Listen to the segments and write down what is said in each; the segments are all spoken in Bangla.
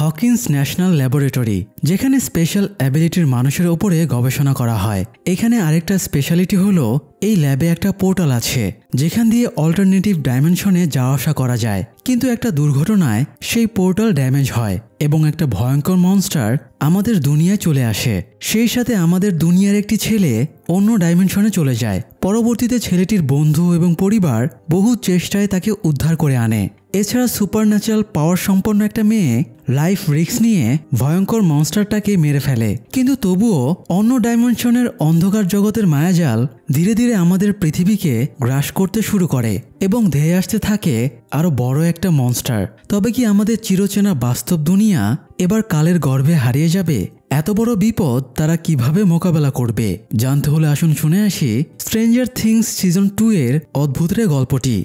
হকিন্স ন্যাশনাল ল্যাবরেটরি, যেখানে স্পেশাল অ্যাবিলিটির মানুষের উপরে গবেষণা করা হয়। এখানে আরেকটা স্পেশালিটি হলো এই ল্যাবে একটা পোর্টাল আছে যেখান দিয়ে অল্টারনেটিভ ডাইমেনশনে যাওয়া আসা করা যায়। কিন্তু একটা দুর্ঘটনায় সেই পোর্টাল ড্যামেজ হয় এবং একটা ভয়ঙ্কর মনস্টার আমাদের দুনিয়ায় চলে আসে। সেই সাথে আমাদের দুনিয়ার একটি ছেলে অন্য ডাইমেনশনে চলে যায়। পরবর্তীতে ছেলেটির বন্ধু এবং পরিবার বহু চেষ্টায় তাকে উদ্ধার করে আনে। এছাড়া সুপারন্যাচারাল পাওয়ার সম্পন্ন একটা মেয়ে লাইফ রিস্ক নিয়ে ভয়ঙ্কর মনস্টারটাকে মেরে ফেলে। কিন্তু তবুও অন্য ডাইমেনশনের অন্ধকার জগতের মায়াজাল ধীরে ধীরে আমাদের পৃথিবীকে গ্রাস করতে শুরু করে এবং ধেয়ে আসতে থাকে আরো বড় একটা মনস্টার। তবে কি আমাদের চিরচেনা বাস্তব দুনিয়া এবার কালের গর্ভে হারিয়ে যাবে? এত বড় বিপদ তারা কিভাবে মোকাবেলা করবে জানতে হলে আসুন শুনে আসি স্ট্রেঞ্জার থিংস সিজন 2 এর অদ্ভুত গল্পটি।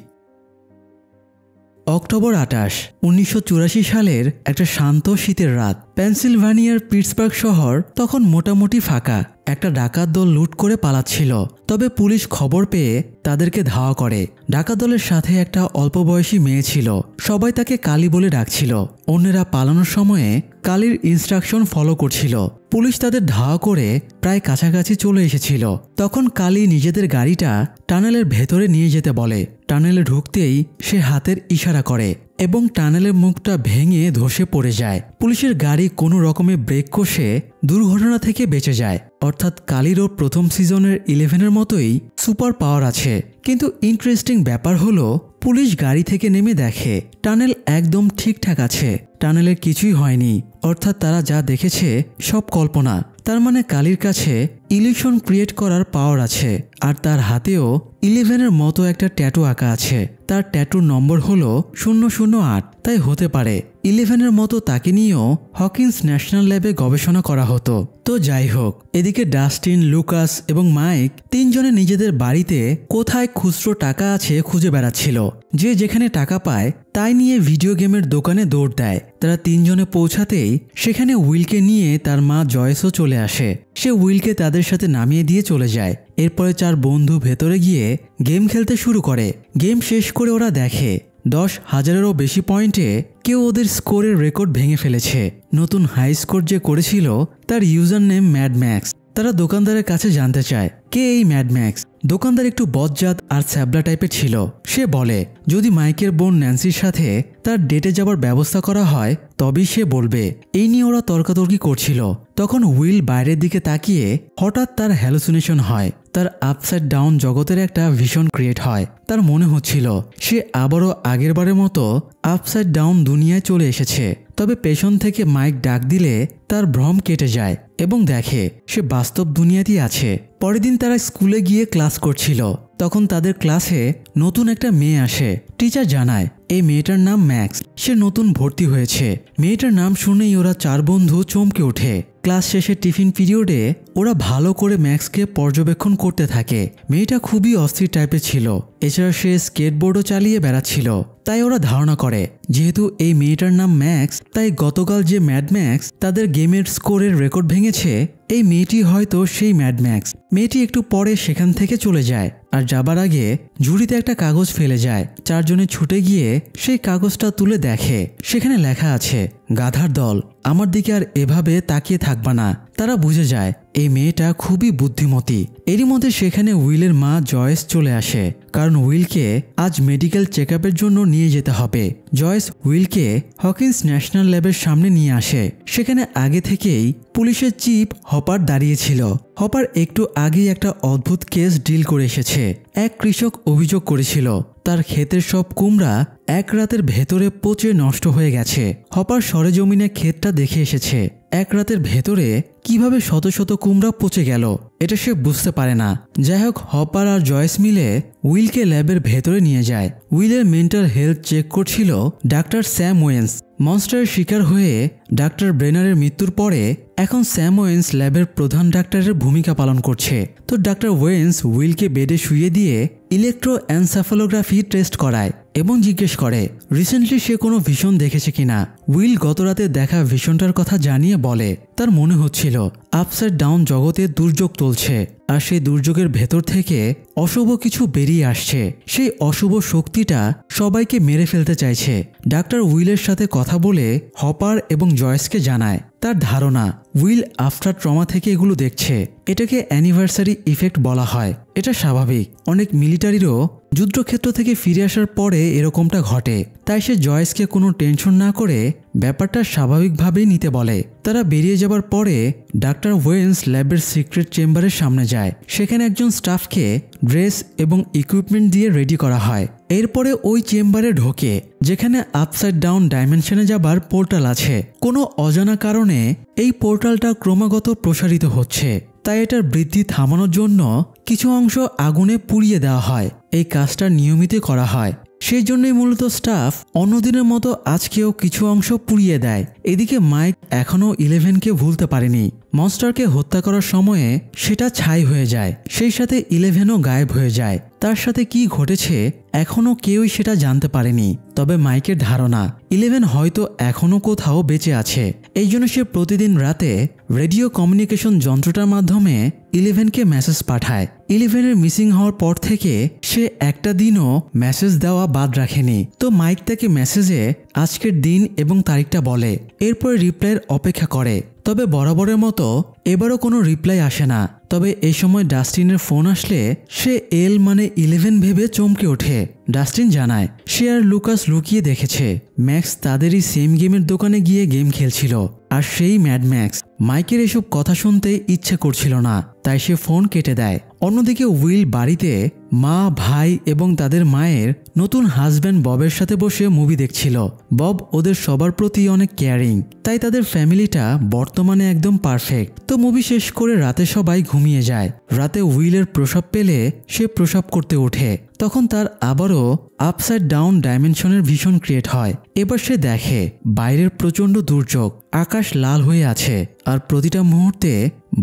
অক্টোবর 28, 1984 সালের একটা শান্ত শীতের রাত। পেনসিলভানিয়ার পিটসবার্গ শহর তখন মোটামুটি ফাঁকা। একটা ডাকাত দল লুট করে পালাচ্ছিল। তবে পুলিশ খবর পেয়ে তাদেরকে ধাওয়া করে। ডাকাত দলের সাথে একটা অল্প বয়সী মেয়ে ছিল। সবাই তাকে কালী বলে ডাকছিল। অন্যেরা পালানোর সময়ে কালীর ইনস্ট্রাকশন ফলো করছিল। পুলিশ তাদের ধাওয়া করে প্রায় কাছাকাছি চলে এসেছিল। তখন কালী নিজেদের গাড়িটা টানেলের ভেতরে নিয়ে যেতে বলে। টানেলে ঢুকতেই সে হাতের ইশারা করে এবং টানেলের মুখটা ভেঙে ধসে পড়ে যায়। পুলিশের গাড়ি কোনো রকমে ব্রেক কষে দুর্ঘটনা থেকে বেঁচে যায়। অর্থাৎ কালীরও প্রথম সিজনের 11-এর মতোই সুপার পাওয়ার আছে। কিন্তু ইন্টারেস্টিং ব্যাপার হলো পুলিশ গাড়ি থেকে নেমে দেখে টানেল একদম ঠিকঠাক আছে। টানেলের কিছুই হয়নি। অর্থাৎ তারা যা দেখেছে সব কল্পনা। তার মানে কালীর কাছে ইলিউশন ক্রিয়েট করার পাওয়ার আছে। আর তার হাতেও 11-এর মতো একটা ট্যাটু আঁকা আছে। তার ট্যাটুর নম্বর হলো 008। তাই হতে পারে 11-এর মতো তাকে নিয়েও হকিন্স ন্যাশনাল ল্যাবে গবেষণা করা হতো। তো যাই হোক, এদিকে ডাস্টিন, লুকাস এবং মাইক তিনজনে নিজেদের বাড়িতে কোথায় খুচরো টাকা আছে খুঁজে বেড়াচ্ছিল। যে যেখানে টাকা পায় তাই নিয়ে ভিডিও গেমের দোকানে দৌড় দেয়। তারা তিনজনে পৌঁছাতেই সেখানে উইলকে নিয়ে তার মা জয়েসও চলে আসে। সে উইলকে তাদের সাথে নামিয়ে দিয়ে চলে যায়। এরপরে 4 বন্ধু ভেতরে গিয়ে গেম খেলতে শুরু করে। গেম শেষ করে ওরা দেখে 10,000-এরও বেশি পয়েন্টে কেউ ওদের স্কোরের রেকর্ড ভেঙে ফেলেছে। নতুন হাই স্কোর যে করেছিল তার ইউজার নেম ম্যাড ম্যাক্স। তারা দোকানদারের কাছে জানতে চায় কে এই ম্যাড ম্যাক্স। দোকানদার একটু বজ্জাত আর ছ্যাবলা টাইপের ছিল। সে বলে যদি মাইকের বোন ন্যান্সির সাথে তার ডেটে যাবার ব্যবস্থা করা হয় তবেই সে বলবে। এই নিয়ে ওরা তর্কাতর্কি করছিল। তখন উইল বাইরের দিকে তাকিয়ে হঠাৎ তার হ্যালুসিনেশন হয়। তার আপসাইড ডাউন জগতের একটা ভিশন ক্রিয়েট হয়। তার মনে হচ্ছিল সে আবারও আগের বারের মতো আপসাইড ডাউন দুনিয়ায় চলে এসেছে। তবে পেছন থেকে মাইক ডাক দিলে তার ভ্রম কেটে যায় এবং দেখে সে বাস্তব দুনিয়াতেই আছে। পরের দিন তারা স্কুলে গিয়ে ক্লাস করছিল। তখন তাদের ক্লাসে নতুন একটা মেয়ে আসে। টিচার জানায় এই মেয়েটার নাম ম্যাক্স। সে নতুন ভর্তি হয়েছে। মেয়েটার নাম শুনেই ওরা 4 বন্ধু চমকে ওঠে। ক্লাস শেষে টিফিন পিরিয়ডে ওরা ভালো করে ম্যাক্সকে পর্যবেক্ষণ করতে থাকে। মেয়েটা খুবই অস্থির টাইপের ছিল। এছাড়া সে স্কেটবোর্ডও চালিয়ে বেড়াচ্ছিল। তাই ওরা ধারণা করে যেহেতু এই মেয়েটার নাম ম্যাক্স, তাই গতকাল যে ম্যাড ম্যাক্স তাদের গেমের স্কোরের রেকর্ড ভেঙেছে এই মেয়েটি হয়তো সেই ম্যাড ম্যাক্স। মেয়েটি একটু পরে সেখান থেকে চলে যায় আর যাবার আগে ঝুড়িতে একটা কাগজ ফেলে যায়। 4 জনে ছুটে গিয়ে সেই কাগজটা তুলে দেখে সেখানে লেখা আছে গাধার দল, আমার দিকে আর এভাবে তাকিয়ে থাকবা না। তারা বুঝে যায় এই মেয়েটা খুবই বুদ্ধিমতী। এরই মধ্যে সেখানে উইলের মা জয়েস চলে আসে, কারণ উইলকে আজ মেডিকেল চেক আপের জন্য নিয়ে যেতে হবে। জয়েস উইলকে হকিন্স ন্যাশনাল ল্যাবের সামনে নিয়ে আসে। সেখানে আগে থেকেই পুলিশের চিফ হপার দাঁড়িয়েছিল। হপার একটু আগেই একটা অদ্ভুত কেস ডিল করে এসেছে। এক কৃষক অভিযোগ করেছিল তার ক্ষেতের সব কুমড়া এক রাতের ভেতরে পচে নষ্ট হয়ে গেছে। হপার সরেজমিনে ক্ষেতটা দেখে এসেছে। এক রাতের ভেতরে কিভাবে শত শত কুমড়া পচে গেল এটা সে বুঝতে পারে না। যাই হোক, হপার আর জয়েস মিলে উইলকে ল্যাবের ভেতরে নিয়ে যায়। উইলের মেন্টাল হেলথ চেক করছিল ডাক্তার স্যাম ওয়েন্স। মনস্টারের শিকার হয়ে ডাক্তার ব্রেনারের মৃত্যুর পরে এখন স্যাম ওয়েন্স ল্যাবের প্রধান ডাক্তারের ভূমিকা পালন করছে। তো ডাক্তার ওয়েন্স উইলকে বেডে শুইয়ে দিয়ে ইলেকট্রোএনসেফালোগ্রাফি টেস্ট করায় এবং জিজ্ঞেস করে রিসেন্টলি সে কোনো ভিশন দেখেছে কিনা। উইল গতরাতে দেখা ভিশনটার কথা জানিয়ে বলে তার মনে হচ্ছিল আপসাইড ডাউন জগতে দুর্যোগ চলছে। আর সেই দুর্যোগের ভেতর থেকে অশুভ কিছু বেরিয়ে আসছে। সেই অশুভ শক্তিটা সবাইকে মেরে ফেলতে চাইছে। ডাক্তার উইলের সাথে কথা বলে হপার এবং জয়েসকে জানায় তার ধারণা উইল আফটার ট্রমা থেকে এগুলো দেখছে। এটাকে অ্যানিভার্সারি ইফেক্ট বলা হয়। এটা স্বাভাবিক, অনেক মিলিটারিরও যুদ্ধক্ষেত্র থেকে ফিরে আসার পরে এরকমটা ঘটে। তাই সে জয়েসকে কোনো টেনশন না করে ব্যাপারটা স্বাভাবিকভাবেই নিতে বলে। তারা বেরিয়ে যাবার পরে ডাক্তার ওয়েন্স ল্যাবের সিক্রেট চেম্বারের সামনে যায়। সেখানে একজন স্টাফকে ড্রেস এবং ইকুইপমেন্ট দিয়ে রেডি করা হয়। এরপরে ওই চেম্বারে ঢোকে যেখানে আপসাইড ডাউন ডাইমেনশনে যাবার পোর্টাল আছে। কোনো অজানা কারণে এই পোর্টালটা ক্রমাগত প্রসারিত হচ্ছে, তাই এটার বৃদ্ধি থামানোর জন্য কিছু অংশ আগুনে পুড়িয়ে দেওয়া হয়। এই কাজটা নিয়মিত করা হয়, সেই জন্যই মূলত স্টাফ অন্যদিনের মতো আজকেও কিছু অংশ পুড়িয়ে দেয়। এদিকে মাইক এখনও 11কে ভুলতে পারেনি। মনস্টারকে হত্যা করার সময়ে সেটা ছাই হয়ে যায়, সেই সাথে 11ও গায়েব হয়ে যায়। তার সাথে কি ঘটেছে এখনও কেউই সেটা জানতে পারেনি। তবে মাইকের ধারণা 11 হয়তো এখনও কোথাও বেঁচে আছে। এই জন্য সে প্রতিদিন রাতে রেডিও কমিউনিকেশন যন্ত্রটার মাধ্যমে 11কে মেসেজ পাঠায়। 11-এর মিসিং হওয়ার পর থেকে সে একটা দিনও মেসেজ দেওয়া বাদ রাখেনি। তো মাইক তাকে মেসেজে আজকের দিন এবং তারিখটা বলে, এরপরে রিপ্লাইয়ের অপেক্ষা করে। তবে বরাবরের মতো এবারও কোনো রিপ্লাই আসে না। তবে এই সময় ডাস্টিনের ফোন আসলে সে এল মানে 11 ভেবে চমকে ওঠে। ডাস্টিন জানায় সে আর লুকাস লুকিয়ে দেখেছে ম্যাক্স তাদেরই সেম গেমের দোকানে গিয়ে গেম খেলছিল, আর সেই ম্যাড ম্যাক্স। মাইকের এসব কথা শুনতে ইচ্ছে করছিল না, তাই সে ফোন কেটে দেয়। অন্যদিকে উইল বাড়িতে মা, ভাই এবং তাদের মায়ের নতুন হাজব্যান্ড ববের সাথে বসে মুভি দেখছিল। বব ওদের সবার প্রতি অনেক কেয়ারিং, তাই তাদের ফ্যামিলিটা বর্তমানে একদম পারফেক্ট। তো মুভি শেষ করে রাতে সবাই ঘুমিয়ে যায়। রাতে উইলের প্রস্রাব পেলে সে প্রস্রাব করতে ওঠে। তখন তার আবারও আপসাইড ডাউন ডাইমেনশনের ভিশন ক্রিয়েট হয়। এবার সে দেখে বাইরের প্রচণ্ড দুর্যোগ, আকাশ লাল হয়ে আছে আর প্রতিটা মুহূর্তে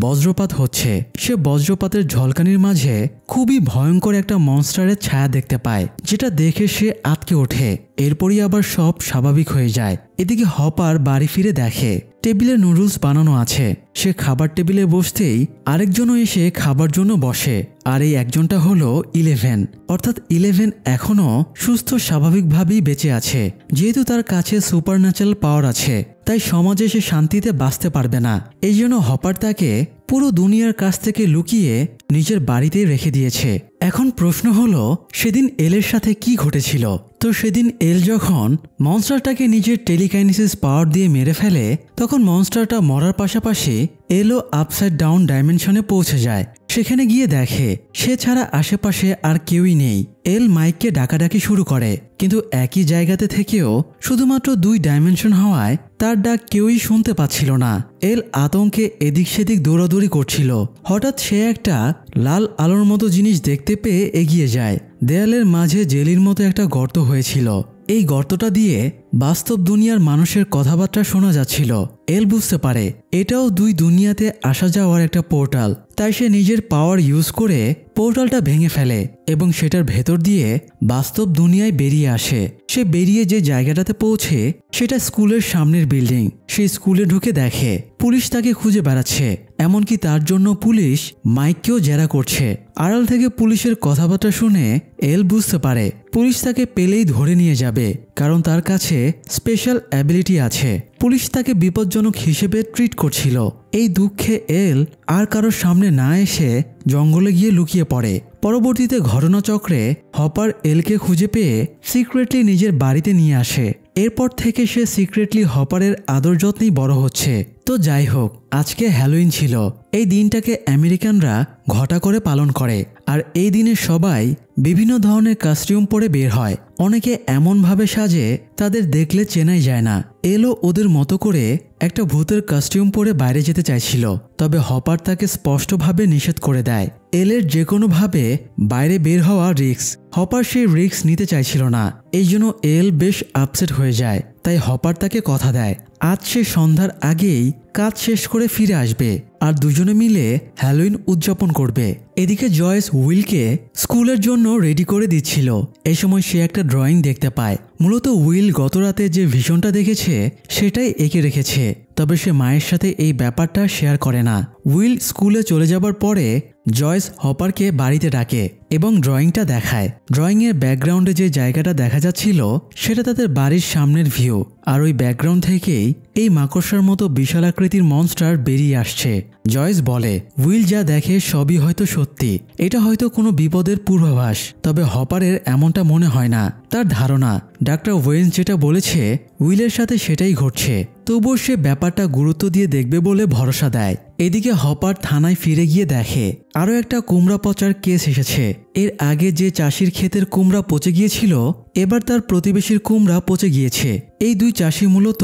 বজ্রপাত হচ্ছে। সে বজ্রপাতের ঝলকানির মাঝে খুবই ভয়ঙ্কর একটা মনস্টারের ছায়া দেখতে পায়, যেটা দেখে সে আটকে ওঠে। এরপরই আবার সব স্বাভাবিক হয়ে যায়। এদিকে হপার বাড়ি ফিরে দেখে টেবিলে নুডলস বানানো আছে। সে খাবার টেবিলে বসতেই আরেকজনও এসে খাবার জন্য বসে, আর এই একজনটা হলো 11। অর্থাৎ 11 এখনও সুস্থ স্বাভাবিকভাবেই বেঁচে আছে। যেহেতু তার কাছে সুপারন্যাচারাল পাওয়ার আছে, তাই সমাজে সে শান্তিতে বাঁচতে পারবে না। এই জন্য হপার তাকে পুরো দুনিয়ার কাছ থেকে লুকিয়ে নিজের বাড়িতেই রেখে দিয়েছে। এখন প্রশ্ন হলো সেদিন এলের সাথে কি ঘটেছিল। তো সেদিন এল যখন মনস্টারটাকে নিজের টেলিকাইনেসিস পাওয়ার দিয়ে মেরে ফেলে, তখন মনস্টারটা মরার পাশাপাশি এলও আপসাইড ডাউন ডাইমেনশনে পৌঁছে যায়। সেখানে গিয়ে দেখে সে ছাড়া আশেপাশে আর কেউই নেই। এল মাইককে ডাকাডাকি শুরু করে, কিন্তু একই জায়গাতে থেকেও শুধুমাত্র 2 ডাইমেনশন হওয়ায় তার ডাক কেউই শুনতে পাচ্ছিল না। এল আতঙ্কে এদিক সেদিক দৌড়াদৌড়ি করছিল। হঠাৎ সে একটা লাল আলোর মতো জিনিস দেখতে পেয়ে এগিয়ে যায়। দেয়ালের মাঝে জেলির মতো একটা গর্ত হয়েছিল। এই গর্তটা দিয়ে বাস্তব দুনিয়ার মানুষের কথাবার্তা শোনা যাচ্ছিল। এল বুঝতে পারে এটাও 2 দুনিয়াতে আসা যাওয়ার একটা পোর্টাল। তাই সে নিজের পাওয়ার ইউজ করে পোর্টালটা ভেঙে ফেলে এবং সেটার ভেতর দিয়ে বাস্তব দুনিয়ায় বেরিয়ে আসে। সে বেরিয়ে যে জায়গাটাতে পৌঁছে সেটা স্কুলের সামনের বিল্ডিং। সেই স্কুলে ঢুকে দেখে পুলিশ তাকে খুঁজে বেড়াচ্ছে, এমনকি তার জন্য পুলিশ মাইককেও জেরা করছে। আড়াল থেকে পুলিশের কথাবার্তা শুনে এল বুঝতে পারে পুলিশ তাকে পেলেই ধরে নিয়ে যাবে, কারণ তার কাছে স্পেশাল অ্যাবিলিটি আছে। পুলিশ তাকে বিপজ্জনক হিসেবে ট্রিট করছিল। এই দুঃখে এল আর কারোর সামনে না এসে জঙ্গলে গিয়ে লুকিয়ে পড়ে। পরবর্তীতে ঘটনাচক্রে হপার এলকে খুঁজে পেয়ে সিক্রেটলি নিজের বাড়িতে নিয়ে আসে। এরপর থেকে সে সিক্রেটলি হপারের আদর যত্নেই বড় হচ্ছে। তো যাই হোক, আজকে হ্যালোইন ছিল। এই দিনটাকে আমেরিকানরা ঘটা করে পালন করে, আর এই দিনে সবাই বিভিন্ন ধরনের কস্টিউম পরে বের হয়। অনেকে এমনভাবে সাজে তাদের দেখলে চেনাই যায় না। এলও ওদের মতো করে একটা ভূতের কস্টিউম পরে বাইরে যেতে চাইছিল, তবে হপার তাকে স্পষ্টভাবে নিষেধ করে দেয়। এলের যে কোনোভাবে বাইরে বের হওয়া রিস্ক। হপার সেই রিস্ক নিতে চাইছিল না। এই জন্য এল বেশ আপসেট হয়ে যায়। তাই হপার তাকে কথা দেয় আজ সে সন্ধ্যার আগেই কাজ শেষ করে ফিরে আসবে আর দুজনে মিলে হ্যালোইন উদযাপন করবে। এদিকে জয়েস উইলকে স্কুলের জন্য রেডি করে দিচ্ছিল। এই সময় সে একটা ড্রয়িং দেখতে পায়। মূলত উইল গতরাতে যে ভিশনটা দেখেছে সেটাই এঁকে রেখেছে, তবে সে মায়ের সাথে এই ব্যাপারটা শেয়ার করে না। উইল স্কুলে চলে যাবার পরে জয়েস হপারকে বাড়িতে ডাকে এবং ড্রয়িংটা দেখায়। ড্রয়িংয়ের ব্যাকগ্রাউন্ডে যে জায়গাটা দেখা যাচ্ছিল সেটা তাদের বাড়ির সামনের ভিউ, আর ওই ব্যাকগ্রাউন্ড থেকেই এই মাকড়সার মতো বিশাল আকৃতির মনস্টার বেরিয়ে আসছে। জয়েস বলে উইল যা দেখে সবই হয়তো সত্যি, এটা হয়তো কোনো বিপদের পূর্বাভাস। তবে হপারের এমনটা মনে হয় না। তার ধারণা ডাক্তার ওয়েন্স যেটা বলেছে উইলের সাথে সেটাই ঘটছে, তবুও সে ব্যাপারটা গুরুত্ব দিয়ে দেখবে বলে ভরসা দেয়। এদিকে হপার থানায় ফিরে গিয়ে দেখে আরও একটা কুমড়া পচার কেস এসেছে। এর আগে যে চাষির ক্ষেতের কুমড়া পচে গিয়েছিল এবার তার প্রতিবেশীর কুমড়া পচে গিয়েছে। এই দুই চাষি মূলত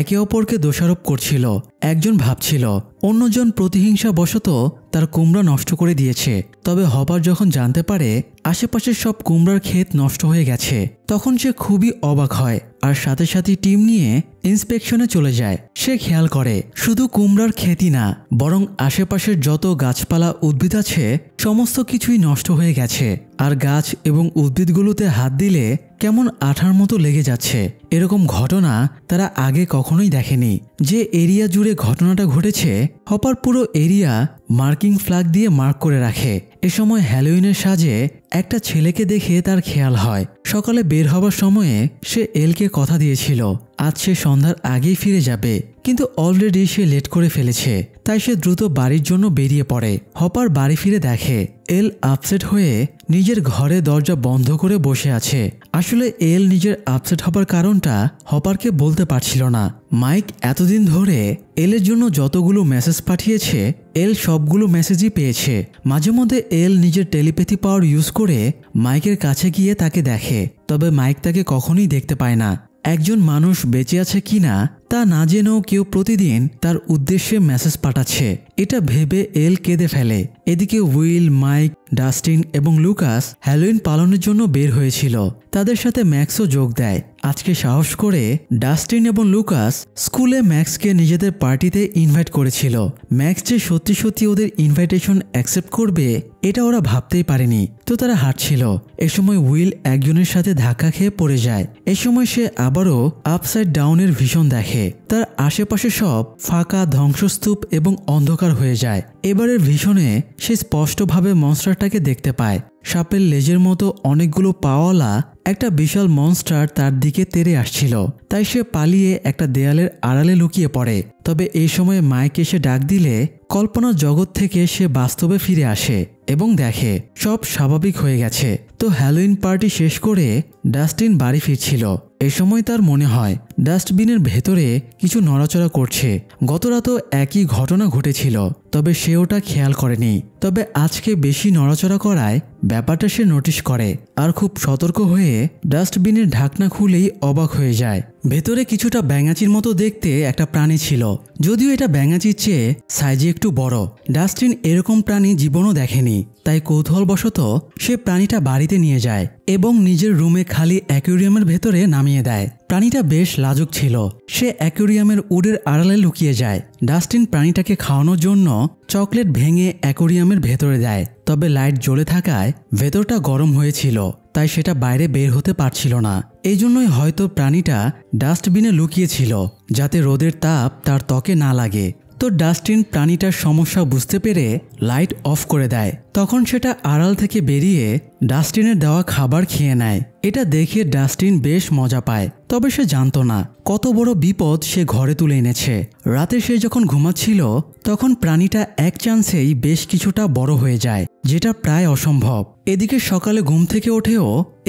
একে অপরকে দোষারোপ করছিল। একজন ভাবছিল অন্যজন প্রতিহিংসাবশত তার কুমড়া নষ্ট করে দিয়েছে। তবে হপার যখন জানতে পারে আশেপাশের সব কুমড়ার ক্ষেত নষ্ট হয়ে গেছে তখন সে খুবই অবাক হয় আর সাথে সাথে টিম নিয়ে ইন্সপেকশনে চলে যায়। সে খেয়াল করে শুধু কুমড়ার ক্ষেতই না, বরং আশেপাশের যত গাছপালা উদ্ভিদ আছে সমস্ত কিছুই নষ্ট হয়ে গেছে। আর গাছ এবং উদ্ভিদগুলোতে হাত দিলে কেমন আঠার মতো লেগে যাচ্ছে। এরকম ঘটনা তারা আগে কখনোই দেখেনি। যে এরিয়া জুড়ে ঘটনাটা ঘটেছে হপার পুরো এরিয়া মার্কিং ফ্ল্যাগ দিয়ে মার্ক করে রাখে। এ সময় হ্যালোইনের সাজে একটা ছেলেকে দেখে তার খেয়াল হয়। সকালে বের হবার সময়ে সে এলকে কথা দিয়েছিল আজ সে সন্ধ্যার আগেই ফিরে যাবে, কিন্তু অলরেডি সে লেট করে ফেলেছে। তাই সে দ্রুত বাড়ির জন্য বেরিয়ে পড়ে। হপার বাড়ি ফিরে দেখে এল আপসেট হয়ে নিজের ঘরে দরজা বন্ধ করে বসে আছে। আসলে এল নিজের আপসেট হবার কারণটা হপারকে বলতে পারছিল না। মাইক এতদিন ধরে এলের জন্য যতগুলো মেসেজ পাঠিয়েছে এল সবগুলো মেসেজই পেয়েছে। মাঝে মধ্যে এল নিজের টেলিপ্যাথি পাওয়ার ইউজ করে মাইকের কাছে গিয়ে তাকে দেখে, তবে মাইক তাকে কখনোই দেখতে পায় না। একজন মানুষ বেঁচে আছে কিনা তা না জেনেও কেউ প্রতিদিন তার উদ্দেশ্যে মেসেজ পাঠাচ্ছে, এটা ভেবে এল কেঁদে ফেলে। এদিকে উইল, মাইক, ডাস্টিন এবং লুকাস হ্যালোইন পালনের জন্য বের হয়েছিল। তাদের সাথে ম্যাক্সও যোগ দেয়। আজকে সাহস করে ডাস্টিন এবং লুকাস স্কুলে ম্যাক্সকে নিজেদের পার্টিতে ইনভাইট করেছিল। ম্যাক্স যে সত্যি সত্যি ওদের ইনভাইটেশন অ্যাকসেপ্ট করবে এটা ওরা ভাবতেই পারেনি। তো তারা হাঁটছিল। এ সময় উইল একজনের সাথে ধাক্কা খেয়ে পড়ে যায়। এ সময় সে আবারও আপসাইড ডাউনের ভিশন দেখে। তার আশেপাশে সব ফাঁকা, ধ্বংসস্তূপ এবং অন্ধকার হয়ে যায়। এবারের ভিশনে সে স্পষ্টভাবে মনস্টারটাকে দেখতে পায়। সাপের লেজের মতো অনেকগুলো পাওয়ালা একটা বিশাল মনস্টার তার দিকে তেড়ে আসছিল। তাই সে পালিয়ে একটা দেয়ালের আড়ালে লুকিয়ে পড়ে। তবে এই সময় মাইক এসে ডাক দিলে কল্পনার জগৎ থেকে সে বাস্তবে ফিরে আসে এবং দেখে সব স্বাভাবিক হয়ে গেছে। তো হ্যালোইন পার্টি শেষ করে ডাস্টিন বাড়ি ফিরছিল। এ সময় তার মনে হয় ডাস্টবিনের ভেতরে কিছু নড়াচড়া করছে। গত রাতও একই ঘটনা ঘটেছিল, তবে সে ওটা খেয়াল করেনি। তবে আজকে বেশি নড়াচড়া করায় ব্যাপারটা সে নোটিশ করে আর খুব সতর্ক হয়ে ডাস্টবিনের ঢাকনা খুলেই অবাক হয়ে যায়। ভেতরে কিছুটা ব্যাঙাচির মতো দেখতে একটা প্রাণী ছিল, যদিও এটা ব্যাঙাচির চেয়ে সাইজে একটু বড়। ডাস্টিন এরকম প্রাণী জীবনও দেখেনি, তাই কৌতূহলবশত সে প্রাণীটা বাড়িতে নিয়ে যায় এবং নিজের রুমে খালি অ্যাকুয়ারিয়ামের ভেতরে নামিয়ে দেয়। প্রাণীটা বেশ লাজুক ছিল। সে অ্যাকুয়ারিয়ামের উডের আড়ালে লুকিয়ে যায়। ডাস্টিন প্রাণীটাকে খাওয়ানোর জন্য চকলেট ভেঙে অ্যাকুয়ারিয়ামের ভেতরে দেয়, তবে লাইট জ্বলে থাকায় ভেতরটা গরম হয়েছিল, তাই সেটা বাইরে বের হতে পারছিল না। এই জন্যই হয়তো প্রাণীটা ডাস্টবিনে লুকিয়েছিল যাতে রোদের তাপ তার ত্বকে না লাগে। তো ডাস্টিন প্রাণীটার সমস্যা বুঝতে পেরে লাইট অফ করে দেয়। তখন সেটা আড়াল থেকে বেরিয়ে ডাস্টিনের দেওয়া খাবার খেয়ে নেয়। এটা দেখে ডাস্টিন বেশ মজা পায়, তবে সে জানতো না কত বড় বিপদ সে ঘরে তুলে এনেছে। রাতে সে যখন ঘুমাচ্ছিল তখন প্রাণীটা এক চান্সেই বেশ কিছুটা বড় হয়ে যায়, যেটা প্রায় অসম্ভব। এদিকে সকালে ঘুম থেকে ওঠেও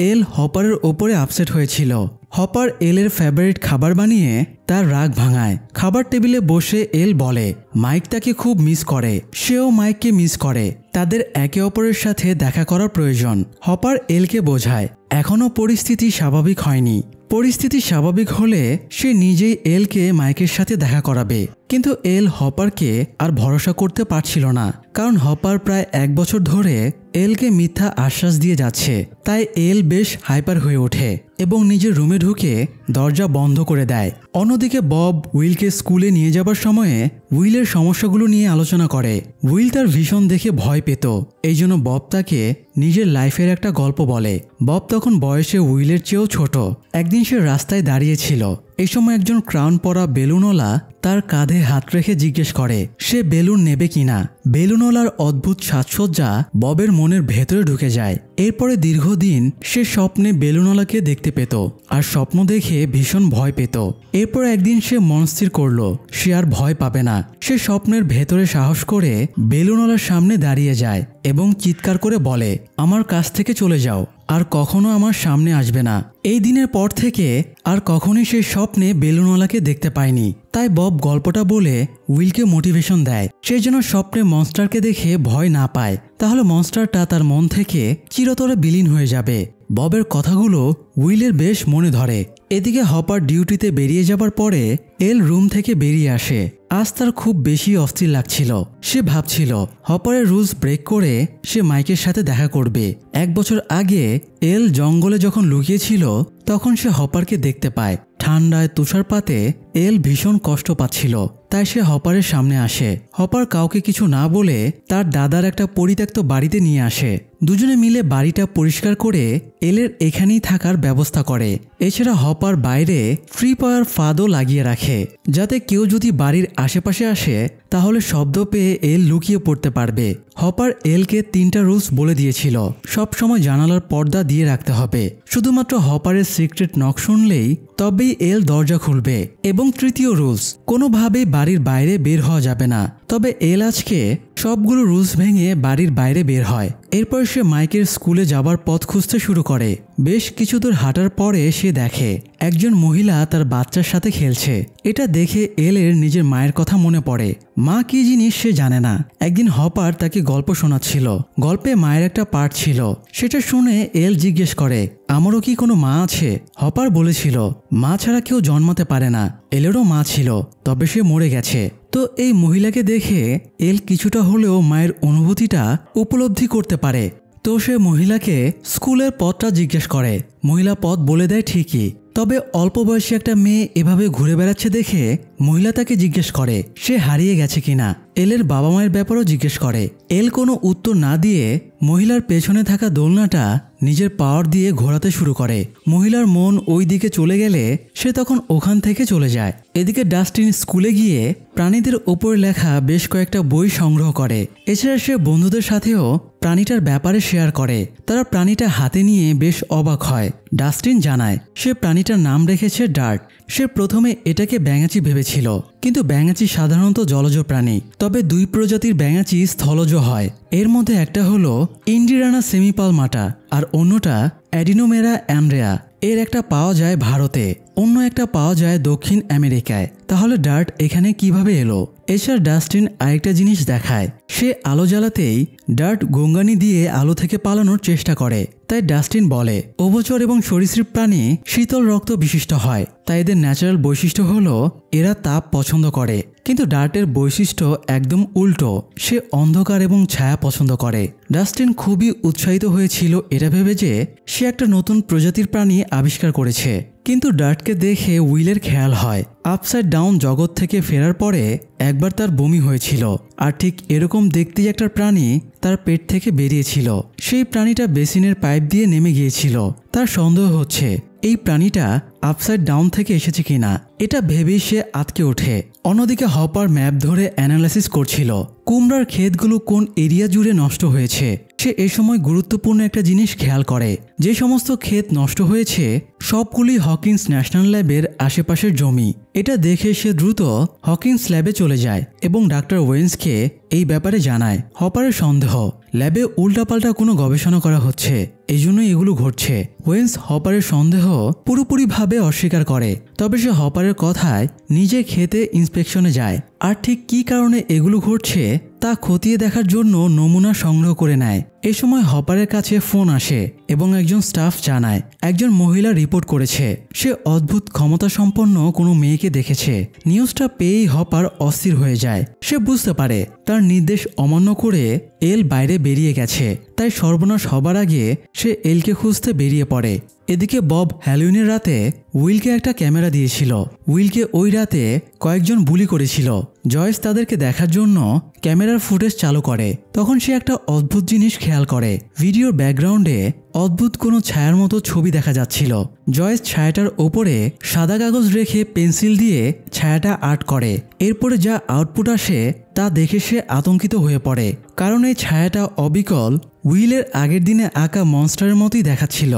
এল হপারের ওপরে আপসেট হয়েছিল। হপার এলের ফেভারিট খাবার বানিয়ে তার রাগ ভাঙায়। খাবার টেবিলে বসে এল বলে মাইক তাকে খুব মিস করে, সেও মাইককে মিস করে। তাদের একে অপরের সাথে দেখা করার প্রয়োজন। হপার এলকে বোঝায় এখনও পরিস্থিতি স্বাভাবিক হয়নি। পরিস্থিতি স্বাভাবিক হলে সে নিজেই এলকে মাইকের সাথে দেখা করাবে। কিন্তু এল হপারকে আর ভরসা করতে পারছিল না, কারণ হপার প্রায় 1 বছর ধরে এলকে মিথ্যা আশ্বাস দিয়ে যাচ্ছে। তাই এল বেশ হাইপার হয়ে ওঠে এবং নিজের রুমে ঢুকে দরজা বন্ধ করে দেয়। অন্যদিকে বব উইলকে স্কুলে নিয়ে যাবার সময়ে উইলের সমস্যাগুলো নিয়ে আলোচনা করে। উইল তার ভীষণ দেখে ভয় পেত, এই জন্য বব তাকে নিজের লাইফের একটা গল্প বলে। বব তখন বয়সে উইলের চেয়েও ছোট। একদিন সে রাস্তায় দাঁড়িয়েছিল, এই সময় একজন ক্রাউন পরা বেলুনওয়ালা তার কাঁধে হাত রেখে জিজ্ঞেস করে সে বেলুন নেবে কিনা। বেলুনওয়ালার অদ্ভুত সাজসজ্জা ববের মনের ভেতরে ঢুকে যায়। এরপরে দীর্ঘদিন সে স্বপ্নে বেলুনওয়ালাকে দেখতে পেত আর স্বপ্ন দেখে ভীষণ ভয় পেত। এরপর একদিন সে মনস্থির করলো সে আর ভয় পাবে না। সে স্বপ্নের ভেতরে সাহস করে বেলুনওয়ালার সামনে দাঁড়িয়ে যায় এবং চিৎকার করে বলে, আমার কাছ থেকে চলে যাও, আর কখনো আমার সামনে আসবে না। এই দিনের পর থেকে আর কখনোই সে স্বপ্নে বেলুনওয়ালাকে দেখতে পায়নি। তাই বব গল্পটা বলে উইলকে মোটিভেশন দেয় সে যেন স্বপ্নে মনস্টারকে দেখে ভয় না পায়, তাহলে মনস্টারটা তার মন থেকে চিরতরে বিলীন হয়ে যাবে। ববের কথাগুলো উইলের বেশ মনে ধরে। এদিকে হপার ডিউটিতে বেরিয়ে যাবার পরে এল রুম থেকে বেরিয়ে আসে। আজ তার খুব বেশি অস্থির লাগছিল। সে ভাবছিল হপারের রুলস ব্রেক করে সে মাইকের সাথে দেখা করবে। 1 বছর আগে এল জঙ্গলে যখন লুকিয়েছিল তখন সে হপারকে দেখতে পায়। ঠান্ডায় তুষারপাতে এল ভীষণ কষ্ট পাচ্ছিল, তাই সে হপারের সামনে আসে। হপার কাউকে কিছু না বলে তার দাদার একটা পরিত্যক্ত বাড়িতে নিয়ে আসে। দুজনে মিলে বাড়িটা পরিষ্কার করে এলের এখানেই থাকার ব্যবস্থা করে। এছাড়া হপার বাইরে ফ্রি পাওয়ার ফাঁদও লাগিয়ে রাখে, যাতে কেউ যদি বাড়ির আশেপাশে আসে তাহলে শব্দ পেয়ে এল লুকিয়ে পড়তে পারবে। হপার এলকে 3টা রুলস বলে দিয়েছিল। সবসময় জানালার পর্দা দিয়ে রাখতে হবে, শুধুমাত্র হপারের সিক্রেট নক শুনলেই তবেই এল দরজা খুলবে। এবং 3য় রুলস, কোনোভাবেই বাড়ির বাইরে বের হওয়া যাবে না। তবে এল আজকে সবগুলো রুলস ভেঙে বাড়ির বাইরে বের হয়। এরপর সে মাইকের স্কুলে যাবার পথ খুঁজতে শুরু করে। বেশ কিছু দূর হাঁটার পরে সে দেখে একজন মহিলা তার বাচ্চার সাথে খেলছে। এটা দেখে এলের নিজের মায়ের কথা মনে পড়ে। মা কি জিনিস সে জানে না। একদিন হপার তাকে গল্প শোনাচ্ছিল। গল্পে মায়ের একটা পার্ট ছিল। সেটা শুনে এল জিজ্ঞেস করে, আমারও কি কোনো মা আছে? হপার বলেছিল মা ছাড়া কেউ জন্মাতে পারে না। এলেরও মা ছিল, তবে সে মরে গেছে। তো এই মহিলাকে দেখে এল কিছুটা হলেও মায়ের অনুভূতিটা উপলব্ধি করতে পারে। তো সে মহিলাকে স্কুলের পথটা জিজ্ঞেস করে। মহিলা পথ বলে দেয় ঠিকই, তবে অল্প বয়সী একটা মেয়ে এভাবে ঘুরে বেড়াচ্ছে দেখে মহিলা তাকে জিজ্ঞেস করে সে হারিয়ে গেছে কিনা। এলের বাবা মায়ের ব্যাপারেও জিজ্ঞেস করে। এল কোনো উত্তর না দিয়ে মহিলার পেছনে থাকা দোলনাটা নিজের পাওয়ার দিয়ে ঘোরাতে শুরু করে। মহিলার মন ওই দিকে চলে গেলে সে তখন ওখান থেকে চলে যায়। এদিকে ডাস্টিন স্কুলে গিয়ে প্রাণীদের ওপর লেখা বেশ কয়েকটা বই সংগ্রহ করে। এছাড়া সে বন্ধুদের সাথেও প্রাণীটার ব্যাপারে শেয়ার করে। তারা প্রাণীটা হাতে নিয়ে বেশ অবাক হয়। ডাস্টিন জানায় সে প্রাণীটার নাম রেখেছে ডার্ট। সে প্রথমে এটাকে ব্যাঙাচি ভেবেছিল, কিন্তু ব্যাঙাচি সাধারণত জলজ প্রাণী। তবে 2 প্রজাতির ব্যাঙাচি স্থলজ হয়। এর মধ্যে একটা হলো ইন্ডিরানা সেমিপালমাটা আর অন্যটা অ্যাডিনোমেরা অ্যান্ড্রেয়া। এর একটা পাওয়া যায় ভারতে, অন্য একটা পাওয়া যায় দক্ষিণ আমেরিকায়। তাহলে ডার্ট এখানে কিভাবে এলো? এছাড়া ডাস্টিন আরেকটা জিনিস দেখায়। সে আলো জ্বালাতেই ডার্ট গঙ্গানি দিয়ে আলো থেকে পালানোর চেষ্টা করে। তাই ডাস্টিন বলে উভচর এবং সরীসৃপ প্রাণী শীতল রক্ত বিশিষ্ট হয়, তাই এদের ন্যাচারাল বৈশিষ্ট্য হলো এরা তাপ পছন্দ করে। কিন্তু ডার্টের বৈশিষ্ট্য একদম উল্টো, সে অন্ধকার এবং ছায়া পছন্দ করে। ডাস্টিন খুবই উৎসাহিত হয়েছিল এটা ভেবে যে সে একটা নতুন প্রজাতির প্রাণী আবিষ্কার করেছে। কিন্তু ডার্টকে দেখে উইলের খেয়াল হয় আপসাইড ডাউন জগৎ থেকে ফেরার পরে একবার তার বমি হয়েছিল, আর ঠিক এরকম দেখতেই একটা প্রাণী তার পেট থেকে বেরিয়েছিল। সেই প্রাণীটা বেসিনের পাইপ দিয়ে নেমে গিয়েছিল। তার সন্দেহ হচ্ছে এই প্রাণীটা আপসাইড ডাউন থেকে এসেছে কিনা। এটা ভেবেই সে আটকে ওঠে। অন্যদিকে হপার ম্যাপ ধরে অ্যানালাইসিস করছিল কুমড়ার ক্ষেতগুলো কোন এরিয়া জুড়ে নষ্ট হয়েছে। সে এ সময় গুরুত্বপূর্ণ একটা জিনিস খেয়াল করে, যে সমস্ত ক্ষেত নষ্ট হয়েছে সবগুলি হকিন্স ন্যাশনাল ল্যাবের আশেপাশের জমি। এটা দেখে সে দ্রুত হকিন্স ল্যাবে চলে যায় এবং ডাক্তার ওয়েন্সকে এই ব্যাপারে জানায়। হপারের সন্দেহ ল্যাবে উল্টাপাল্টা কোনো গবেষণা করা হচ্ছে, এই জন্যই এগুলো ঘটছে। ওয়েন্স হপারের সন্দেহ পুরোপুরিভাবে অস্বীকার করে, তবে সে হপারের কথায় নিজে ক্ষেতে ইন্সপেকশনে যায় আর ঠিক কী কারণে এগুলো ঘটছে তা খতিয়ে দেখার জন্য নমুনা সংগ্রহ করে নেয়। এই সময় হপারের কাছে ফোন আসে এবং একজন স্টাফ জানায় একজন মহিলা রিপোর্ট করেছে সে অদ্ভুত ক্ষমতা সম্পন্ন কোনো মেয়েকে দেখেছে। নিউজটা পেয়েই হপার অস্থির হয়ে যায়। সে বুঝতে পারে তার নির্দেশ অমান্য করে এল বাইরে বেরিয়ে গেছে, তাই সর্বনাশ হবার আগে সে এলকে খুঁজতে বেরিয়ে পড়ে। এদিকে বব হ্যালোউইনের রাতে উইলকে একটা ক্যামেরা দিয়েছিল। উইলকে ওই রাতে কয়েকজন বুলি করেছিল। জয়েস তাদেরকে দেখার জন্য ক্যামেরার ফুটেজ চালু করে। তখন সে একটা অদ্ভুত জিনিস খেয়াল করে। ভিডিওর ব্যাকগ্রাউন্ডে অদ্ভুত কোনো ছায়ার মতো ছবি দেখা যাচ্ছিল। জয়েস ছায়াটার ওপরে সাদা কাগজ রেখে পেন্সিল দিয়ে ছায়াটা আর্ট করে। এরপরে যা আউটপুট আসে তা দেখে সে আতঙ্কিত হয়ে পড়ে, কারণ এই ছায়াটা অবিকল উইলের আগের দিনে আঁকা মনস্টারের মতোই দেখাচ্ছিল।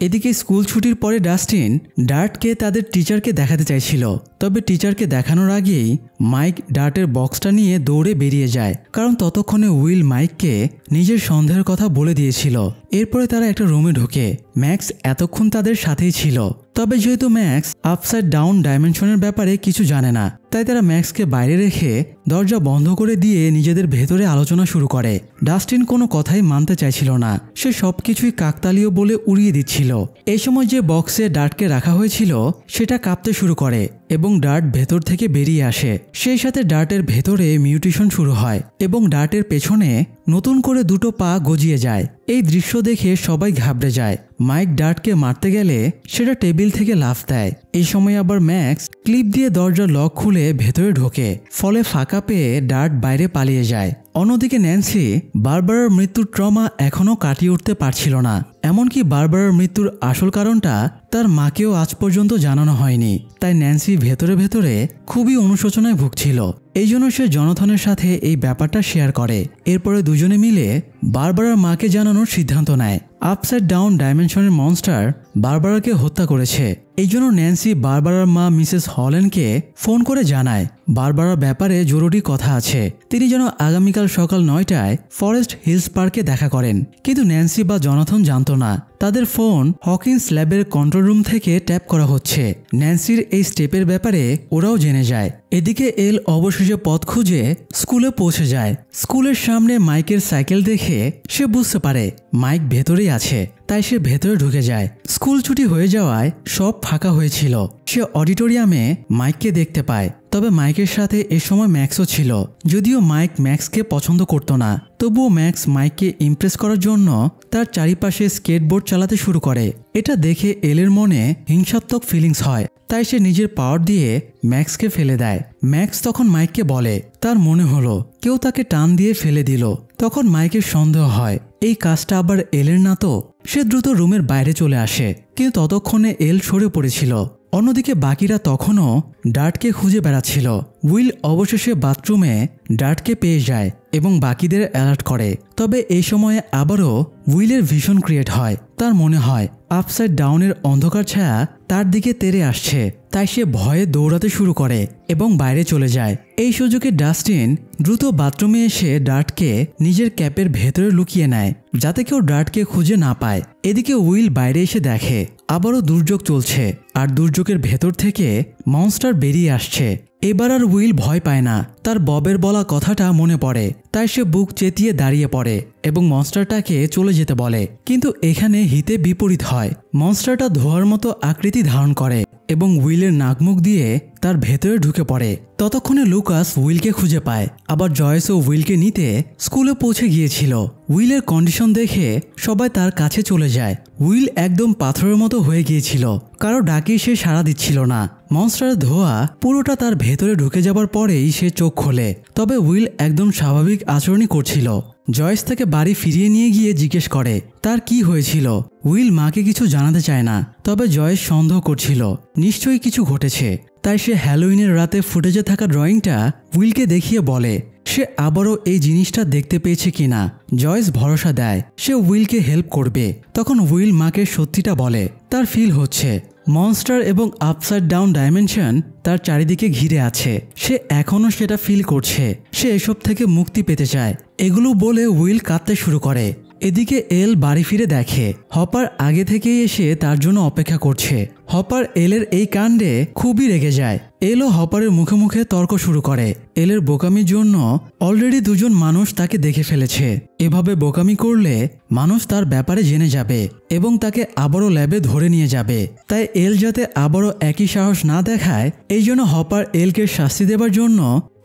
এদিকে স্কুল ছুটির পরে ডাস্টিন ডার্টকে তাদের টিচারকে দেখাতে চাইছিল, তবে টিচারকে দেখানোর আগেই মাইক ডার্টের বক্সটা নিয়ে দৌড়ে বেরিয়ে যায়, কারণ ততক্ষণে উইল মাইককে নিজের সন্দেহের কথা বলে দিয়েছিল। এরপরে তারা একটা রুমে ঢোকে। ম্যাক্স এতক্ষণ তাদের সাথেই ছিল, তবে যেহেতু ম্যাক্স আপসাইড ডাউন ডাইমেনশনের ব্যাপারে কিছু জানে না, তাই তারা ম্যাক্সকে বাইরে রেখে দরজা বন্ধ করে দিয়ে নিজেদের ভেতরে আলোচনা শুরু করে। ডাস্টিন কোনো কথাই মানতে চাইছিল না, সে সবকিছুই কাকতালীয় বলে উড়িয়ে দিচ্ছিল। এই সময় যে বক্সে ডার্টকে রাখা হয়েছিল সেটা কাঁপতে শুরু করে এবং ডার্ট ভেতর থেকে বেরিয়ে আসে। সেই সাথে ডার্টের ভেতরে মিউটেশন শুরু হয় এবং ডার্টের পেছনে নতুন করে দুটো পা গজিয়ে যায়। এই দৃশ্য দেখে সবাই ঘাবড়ে যায়। মাইক ডার্টকে মারতে গেলে সেটা টেবিল থেকে লাফ দেয়। এই সময় আবার ম্যাক্স ক্লিপ দিয়ে দরজার লক খুলে ভেতরে ঢোকে, ফলে ফাঁকা পেয়ে ডার্ট বাইরে পালিয়ে যায়। অন্যদিকে ন্যান্সি বারবারার মৃত্যুর ট্রমা এখনও কাটিয়ে উঠতে পারছিল না। এমনকি বারবারার মৃত্যুর আসল কারণটা তার মাকেও আজ পর্যন্ত জানানো হয়নি, তাই ন্যান্সি ভেতরে ভেতরে খুবই অনুশোচনায় ভুগছিল। এই জন্য সে জনথনের সাথে এই ব্যাপারটা শেয়ার করে। এরপরে দুজনে মিলে বারবারার মাকে জানানোর সিদ্ধান্ত নেয় আপসাইড ডাউন ডাইমেনশনের মনস্টার বারবারাকে হত্যা করেছে। এই জন্য ন্যান্সি বারবারার মা মিসেস হল্যান্ডকে ফোন করে জানায় বারবারার ব্যাপারে জরুরি কথা আছে। তিনি যেন আগামীকাল সকাল 9টায় ফরেস্ট হিলস পার্কে দেখা করেন। কিন্তু ন্যান্সি বা জনাথন জানত না তাদের ফোন হকিন্স ল্যাবের কন্ট্রোল রুম থেকে ট্যাপ করা হচ্ছে। ন্যান্সির এই স্টেপের ব্যাপারে ওরাও জেনে যায়। এদিকে এল অবশেষে পথ খুঁজে স্কুলে পৌঁছে যায়। স্কুলের সামনে মাইকের সাইকেল দেখে সে বুঝতে পারে মাইক ভেতরেই আছে, তাই সে ভেতরে ঢুকে যায়। স্কুল ছুটি হয়ে যাওয়ায় সব ফাঁকা হয়েছিল। সে অডিটোরিয়ামে মাইককে দেখতে পায়, তবে মাইকের সাথে এ সময় ম্যাক্সও ছিল। যদিও মাইক ম্যাক্সকে পছন্দ করত না, তবুও ম্যাক্স মাইককে ইমপ্রেস করার জন্য তার চারিপাশে স্কেটবোর্ড চালাতে শুরু করে। এটা দেখে এলের মনে হিংসাত্মক ফিলিংস হয়, তাই সে নিজের পাওয়ার দিয়ে ম্যাক্সকে ফেলে দেয়। ম্যাক্স তখন মাইককে বলে তার মনে হলো কেউ তাকে টান দিয়ে ফেলে দিল। তখন মাইকের সন্দেহ হয় এই কাজটা আবার এলের না তো। সে দ্রুত রুমের বাইরে চলে আসে, কিন্তু ততক্ষণে এল সরে পড়েছিল। অন্যদিকে বাকিরা তখনও ডার্টকে খুঁজে বেড়াচ্ছিল। উইল অবশেষে বাথরুমে ডার্টকে পেয়ে যায় এবং বাকিদের অ্যালার্ট করে। তবে এই সময়ে আবারও উইলের ভিশন ক্রিয়েট হয়। তার মনে হয় আপসাইড ডাউনের অন্ধকার ছায়া তার দিকে তেড়ে আসছে, তাই সে ভয়ে দৌড়াতে শুরু করে এবং বাইরে চলে যায়। এই সুযোগে ডাস্টিন দ্রুত বাথরুমে এসে ডার্টকে নিজের ক্যাপের ভেতরে লুকিয়ে নেয়, যাতে কেউ ডার্টকে খুঁজে না পায়। এদিকে উইল বাইরে এসে দেখে আবারও দুর্যোগ চলছে, আর দুর্যোগের ভেতর থেকে মনস্টার বেরিয়ে আসছে। এবার আর উইল ভয় পায় না। তার ববের বলা কথাটা মনে পড়ে, তাই সে বুক চেতিয়ে দাঁড়িয়ে পড়ে এবং মনস্টারটাকে চলে যেতে বলে। কিন্তু এখানে হিতে বিপরীত হয়। মনস্টারটা ধোঁয়ার মতো আকৃতি ধারণ করে এবং উইলের নাকমুখ দিয়ে তার ভেতরে ঢুকে পড়ে। ততক্ষণে লুকাস উইলকে খুঁজে পায়। আবার জয়েসও উইলকে নিতে স্কুলে পৌঁছে গিয়েছিল। উইলের কন্ডিশন দেখে সবাই তার কাছে চলে যায়। উইল একদম পাথরের মতো হয়ে গিয়েছিল, কারো ডাকে সে সাড়া দিচ্ছিল না। মনস্টারের ধোঁয়া পুরোটা তার ভেতরে ঢুকে যাবার পরেই সে চোখ খোলে, তবে উইল একদম স্বাভাবিক আচরণই করছিল। জয়েস তাকে বাড়ি ফিরিয়ে নিয়ে গিয়ে জিজ্ঞেস করে তার কি হয়েছিল। উইল মাকে কিছু জানাতে চায় না, তবে জয়েস সন্দেহ করছিল নিশ্চয়ই কিছু ঘটেছে। তাই সে হ্যালোউইনের রাতে ফুটেজে থাকা ড্রয়িংটা উইলকে দেখিয়ে বলে সে আবারও এই জিনিসটা দেখতে পেয়েছে কিনা। জয়েস ভরসা দেয় সে উইলকে হেল্প করবে। তখন উইল মাকে সত্যিটা বলে তার ফিল হচ্ছে মনস্টার এবং আপসাইড ডাউন ডাইমেনশন তার চারিদিকে ঘিরে আছে। সে এখনও সেটা ফিল করছে। সে এসব থেকে মুক্তি পেতে চায়। এগুলো বলে উইল কাঁদতে শুরু করে। এদিকে এল বাড়ি ফিরে দেখে হপার আগে থেকেই এসে তার জন্য অপেক্ষা করছে। হপার এলের এই কাণ্ডে খুবই রেগে যায়। এলও হপারের মুখে মুখে তর্ক শুরু করে। এলের বোকামির জন্য অলরেডি দুজন মানুষ তাকে দেখে ফেলেছে। এভাবে বোকামি করলে মানুষ তার ব্যাপারে জেনে যাবে এবং তাকে আবারও ল্যাবে ধরে নিয়ে যাবে। তাই এল যাতে আবারও একই সাহস না দেখায়, এই জন্য হপার এলকে শাস্তি দেবার জন্য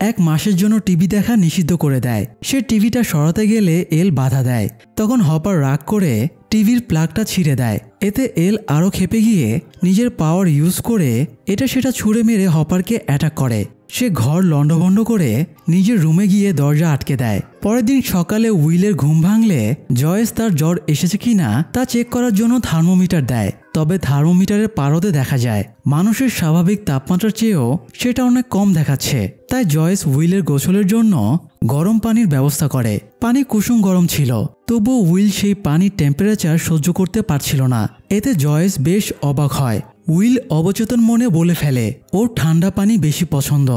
1 মাসের জন্য টিভি দেখা নিষিদ্ধ করে দেয়। সে টিভিটা সরাতে গেলে এল বাধা দেয়। তখন হপার রাগ করে টিভির প্লাগটা ছিঁড়ে দেয়। এতে এল আরও ক্ষেপে গিয়ে নিজের পাওয়ার ইউজ করে এটা সেটা ছুঁড়ে মেরে হপারকে অ্যাটাক করে। সে ঘর লণ্ডভণ্ড করে নিজের রুমে গিয়ে দরজা আটকে দেয়। পরের দিন সকালে উইলের ঘুম ভাঙলে জয়েস তার জ্বর এসেছে কিনা তা চেক করার জন্য থার্মোমিটার দেয়। তবে থার্মোমিটারের পারদে দেখা যায় মানুষের স্বাভাবিক তাপমাত্রার চেয়েও সেটা অনেক কম দেখাচ্ছে। তাই জয়েস উইলের গোসলের জন্য গরম পানির ব্যবস্থা করে। পানি কুসুম গরম ছিল, তবুও উইল সেই পানির টেম্পারেচার সহ্য করতে পারছিল না। এতে জয়েস বেশ অবাক হয়। উইল অবচেতন মনে বলে ফেলে ওর ঠান্ডা পানি বেশি পছন্দ।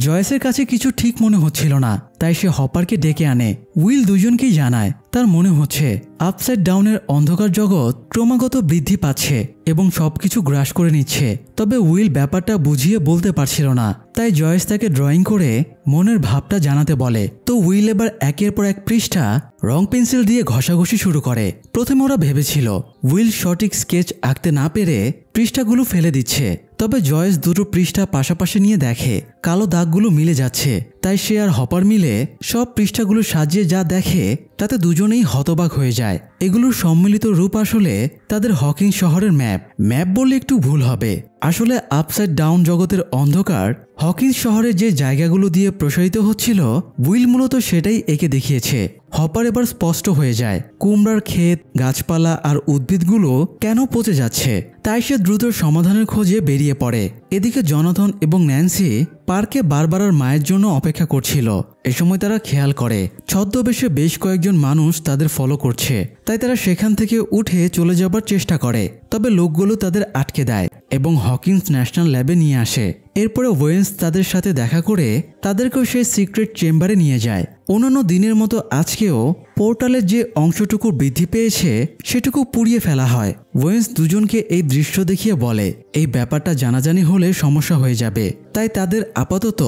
জয়েসের কাছে কিছু ঠিক মনে হচ্ছিল না, তাই সে হপারকে ডেকে আনে। উইল দুজনকেই জানায় তার মনে হচ্ছে আপসাইড ডাউনের অন্ধকার জগৎ ক্রমাগত বৃদ্ধি পাচ্ছে এবং সবকিছু গ্রাস করে নিচ্ছে। তবে উইল ব্যাপারটা বুঝিয়ে বলতে পারছিল না, তাই জয়েস তাকে ড্রয়িং করে মনের ভাবটা জানাতে বলে। তো উইল এবার একের পর এক পৃষ্ঠা রং পেন্সিল দিয়ে ঘষাঘষি শুরু করে। প্রথমে ওরা ভেবেছিল উইল সঠিক স্কেচ আঁকতে না পেরে পৃষ্ঠাগুলো ফেলে দিচ্ছে। তবে জয়েস দুটো পৃষ্ঠা পাশাপাশি নিয়ে দেখে কালো দাগগুলো মিলে যাচ্ছে। তাই সে আর হপার মিলে সব পৃষ্ঠাগুলো সাজিয়ে যা দেখে তাতে দুজনেই হতবাক হয়ে যায়। এগুলোর সম্মিলিত রূপ আসলে তাদের হকিং শহরের ম্যাপ বললে একটু ভুল হবে। আসলে আপসাইড ডাউন জগতের অন্ধকার হকিং শহরের যে জায়গাগুলো দিয়ে প্রসারিত হচ্ছিল, উইল মূলত সেটাই এঁকে দেখিয়েছে। হপার এবার স্পষ্ট হয়ে যায় কুমড়ার ক্ষেত, গাছপালা আর উদ্ভিদগুলো কেন পচে যাচ্ছে। তাই সে দ্রুত সমাধানের খোঁজে বেরিয়ে পড়ে। এদিকে জনাথন এবং ন্যান্সি পার্কে বারবারার মায়ের জন্য অপেক্ষা করছিল। এ সময় তারা খেয়াল করে ছদ্মবেশে বেশ কয়েকজন মানুষ তাদের ফলো করছে। তাই তারা সেখান থেকে উঠে চলে যাবার চেষ্টা করে। তবে লোকগুলো তাদের আটকে দেয় এবং হকিন্স ন্যাশনাল ল্যাবে নিয়ে আসে। এরপরে ওয়েন্স তাদের সাথে দেখা করে তাদেরকেও সেই সিক্রেট চেম্বারে নিয়ে যায়। অন্যান্য দিনের মতো আজকেও পোর্টালের যে অংশটুকু বৃদ্ধি পেয়েছে সেটুকু পুড়িয়ে ফেলা হয়। ওয়েন্স দুজনকে এই দৃশ্য দেখিয়ে বলে এই ব্যাপারটা জানাজানি হলে সমস্যা হয়ে যাবে। তাই তাদের আপাতত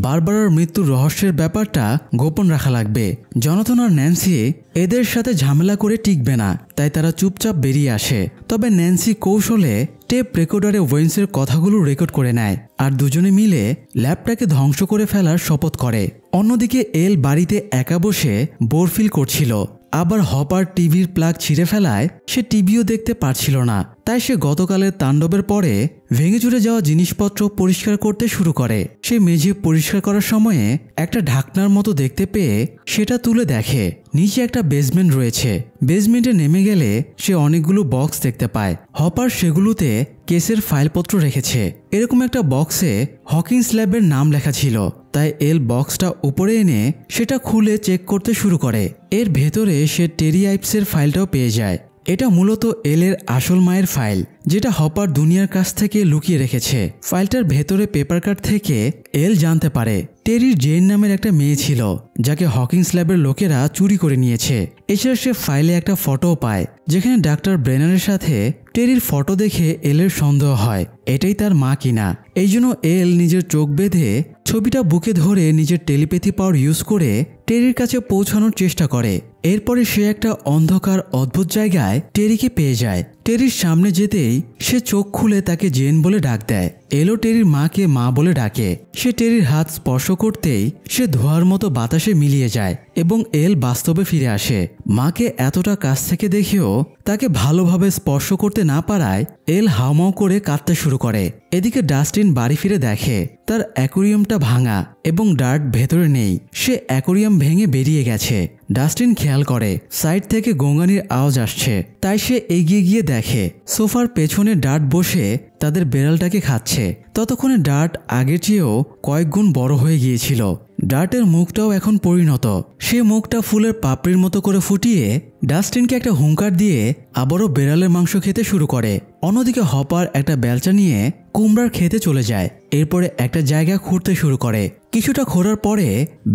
বারবারার মৃত্যুর রহস্যের ব্যাপারটা গোপন রাখা লাগবে। জনাথন আর ন্যান্সি এদের সাথে ঝামেলা করে টিকবে না, তাই তারা চুপচাপ বেরিয়ে আসে। তবে ন্যান্সি কৌশলে টেপ রেকর্ডারে ওয়েন্সের কথাগুলো রেকর্ড করে নেয় আর দুজনে মিলে ল্যাবটাকে ধ্বংস করে ফেলার শপথ করে। অন্যদিকে এল বাড়িতে একা বসে বোর ফিল করছিল। আবার হপার টিভির প্লাগ ছিঁড়ে ফেলায় সে টিভিও দেখতে পারছিল না। তাই সে গতকালের তাণ্ডবের পরে ভেঙে চুরে যাওয়া জিনিসপত্র পরিষ্কার করতে শুরু করে। সে মেঝে পরিষ্কার করার সময়ে একটা ঢাকনার মতো দেখতে পেয়ে সেটা তুলে দেখে নিচে একটা বেসমেন্ট রয়েছে। বেসমেন্টে নেমে গেলে সে অনেকগুলো বক্স দেখতে পায়। হপার সেগুলোতে কেসের ফাইলপত্র রেখেছে। এরকম একটা বক্সে হকিন্স ল্যাবের নাম লেখা ছিল। তাই এল বক্সটা উপরে এনে সেটা খুলে চেক করতে শুরু করে। এর ভেতরে সে টেরি আইপসের ফাইলটাও পেয়ে যায়। এটা মূলত এলের আসল মায়ের ফাইল, যেটা হপার দুনিয়ার কাছ থেকে লুকিয়ে রেখেছে। ফাইলটার ভেতরে পেপার কাট থেকে এল জানতে পারে টেরির জেন নামের একটা মেয়ে ছিল, যাকে হকিন্স ল্যাবের লোকেরা চুরি করে নিয়েছে। এছাড়া সে ফাইলে একটা ফটোও পায়, যেখানে ডাক্তার ব্রেনারের সাথে টেরির ফটো দেখে এলের সন্দেহ হয় এটাই তার মা কিনা। এই জন্য এল নিজের চোখ বেঁধে ছবিটা বুকে ধরে নিজের টেলিপ্যাথি পাওয়ার ইউজ করে টেরির কাছে পৌঁছানোর চেষ্টা করে। এরপরে সে একটা অন্ধকার অদ্ভুত জায়গায় টেরিকে পেয়ে যায়। টেরির সামনে যেতেই সে চোখ খুলে তাকে জেন বলে ডাক দেয়। এলো টেরির মাকে মা বলে ডাকে। সে টেরির হাত স্পর্শ করতেই সে ধোঁয়ার মতো বাতাসে মিলিয়ে যায় এবং এল বাস্তবে ফিরে আসে। মাকে এতটা কাছ থেকে দেখেও তাকে ভালোভাবে স্পর্শ করতে না পারায় এল হাউমাউ করে কাঁদতে শুরু করে। এদিকে ডাস্টিন বাড়ি ফিরে দেখে তার অ্যাকোরিয়ামটা ভাঙা এবং ডার্ট ভেতরে নেই। সে অ্যাকোরিয়াম ভেঙে বেরিয়ে গেছে। ডাস্টিন খেয়াল করে সাইড থেকে গঙ্গানির আওয়াজ আসছে। তাই সে এগিয়ে গিয়ে দেখে সোফার পেছনে ডার্ট বসে তাদের বেড়ালটাকে খাচ্ছে। ততক্ষণে ডার্ট আগের চেয়েও কয়েক গুণ বড় হয়ে গিয়েছিল। ডার্টের মুখটাও এখন পরিণত। সে মুখটা ফুলের পাপড়ির মতো করে ফুটিয়ে ডাস্টিনকে একটা হুঙ্কার দিয়ে আবারও বেড়ালের মাংস খেতে শুরু করে। অন্যদিকে হপার একটা বেলচা নিয়ে কুমড়ার খেতে চলে যায়। এরপরে একটা জায়গা খুঁড়তে শুরু করে। কিছুটা খোঁড়ার পরে